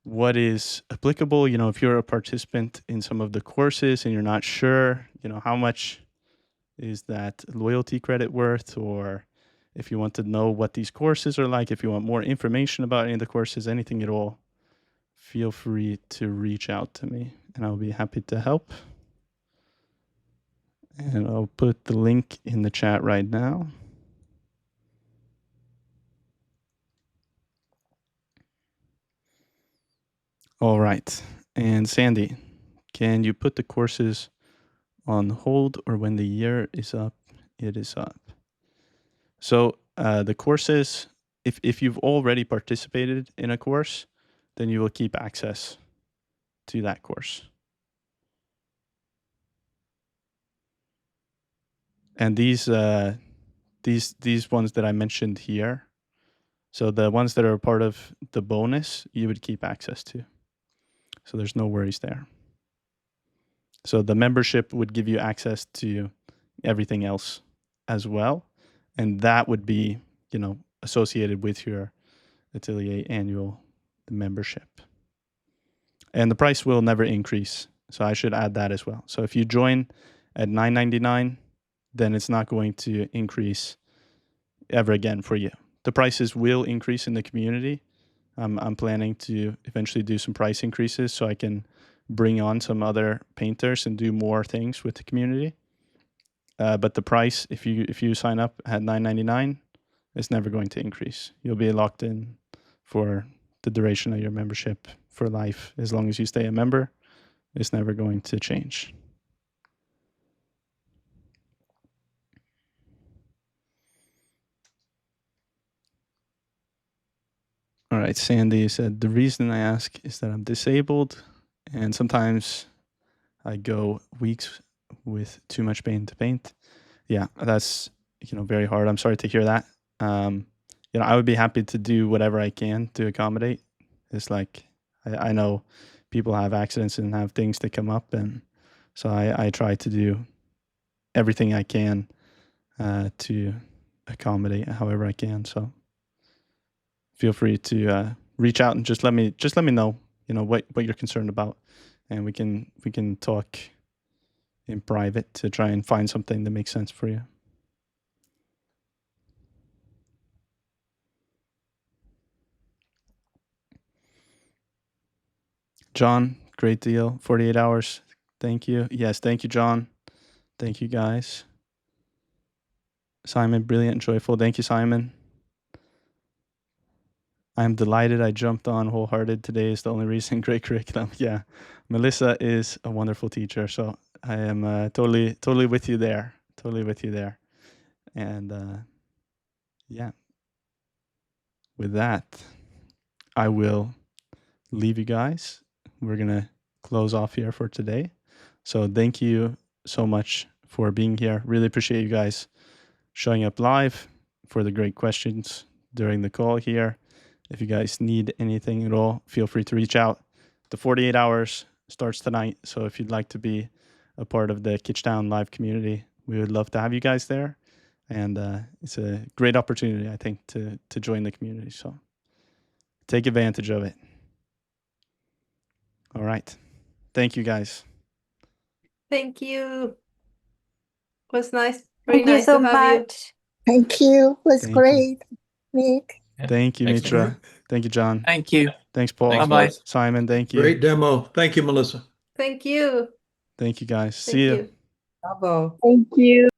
what is applicable, if you're a participant in some of the courses and you're not sure, how much is that loyalty credit worth, or if you want to know what these courses are like, if you want more information about any of the courses, anything at all, feel free to reach out to me and I'll be happy to help. And I'll put the link in the chat right now. All right. And Sandy, can you put the courses on hold, or when the year is up, it is up? So the courses, if you've already participated in a course, then you will keep access to that course. And these ones that I mentioned here, so the ones that are a part of the bonus, you would keep access to. So there's no worries there. So the membership would give you access to everything else as well. And that would be, associated with your Atelier Annual membership. And the price will never increase. So I should add that as well. So if you join at $9.99, then it's not going to increase ever again for you. The prices will increase in the community. I'm planning to eventually do some price increases so I can bring on some other painters and do more things with the community. But the price, if you sign up at $9.99, it's never going to increase. You'll be locked in for the duration of your membership for life. As long as you stay a member, it's never going to change. All right, Sandy said, the reason I ask is that I'm disabled and sometimes I go weeks with too much pain to paint. Yeah, that's, very hard. I'm sorry to hear that. I would be happy to do whatever I can to accommodate. It's like, I know people have accidents and have things that come up. And so I try to do everything I can to accommodate however I can. So feel free to reach out and just let me know, what you're concerned about, and we can talk in private to try and find something that makes sense for you. John, great deal. 48 hours. Thank you. Yes, thank you, John. Thank you, guys. Simon, brilliant and joyful. Thank you, Simon. I'm delighted I jumped on wholehearted. Today is the only reason. Great curriculum. Yeah, Melisa is a wonderful teacher. So I am totally with you there. Totally with you there. And yeah, with that, I will leave you guys. We're going to close off here for today. So thank you so much for being here. Really appreciate you guys showing up live, for the great questions during the call here. If you guys need anything at all, feel free to reach out. The 48 hours starts tonight. So if you'd like to be a part of the Kitchtown live community, we would love to have you guys there. And it's a great opportunity, I think, to join the community. So take advantage of it. All right. Thank you, guys. Thank you. It was nice. Very Thank you nice so to have you. much. Thank you. It was Thank you. great, Nick. Thank you, Thanks, Mitra. Nick. Thank you, John. Thank you. Thanks, Paul. Thanks, Bye-bye. guys. Simon, thank you. Great demo. Thank you, Melissa. Thank you. Thank you, guys. Thank See you. you. Bravo. Thank you.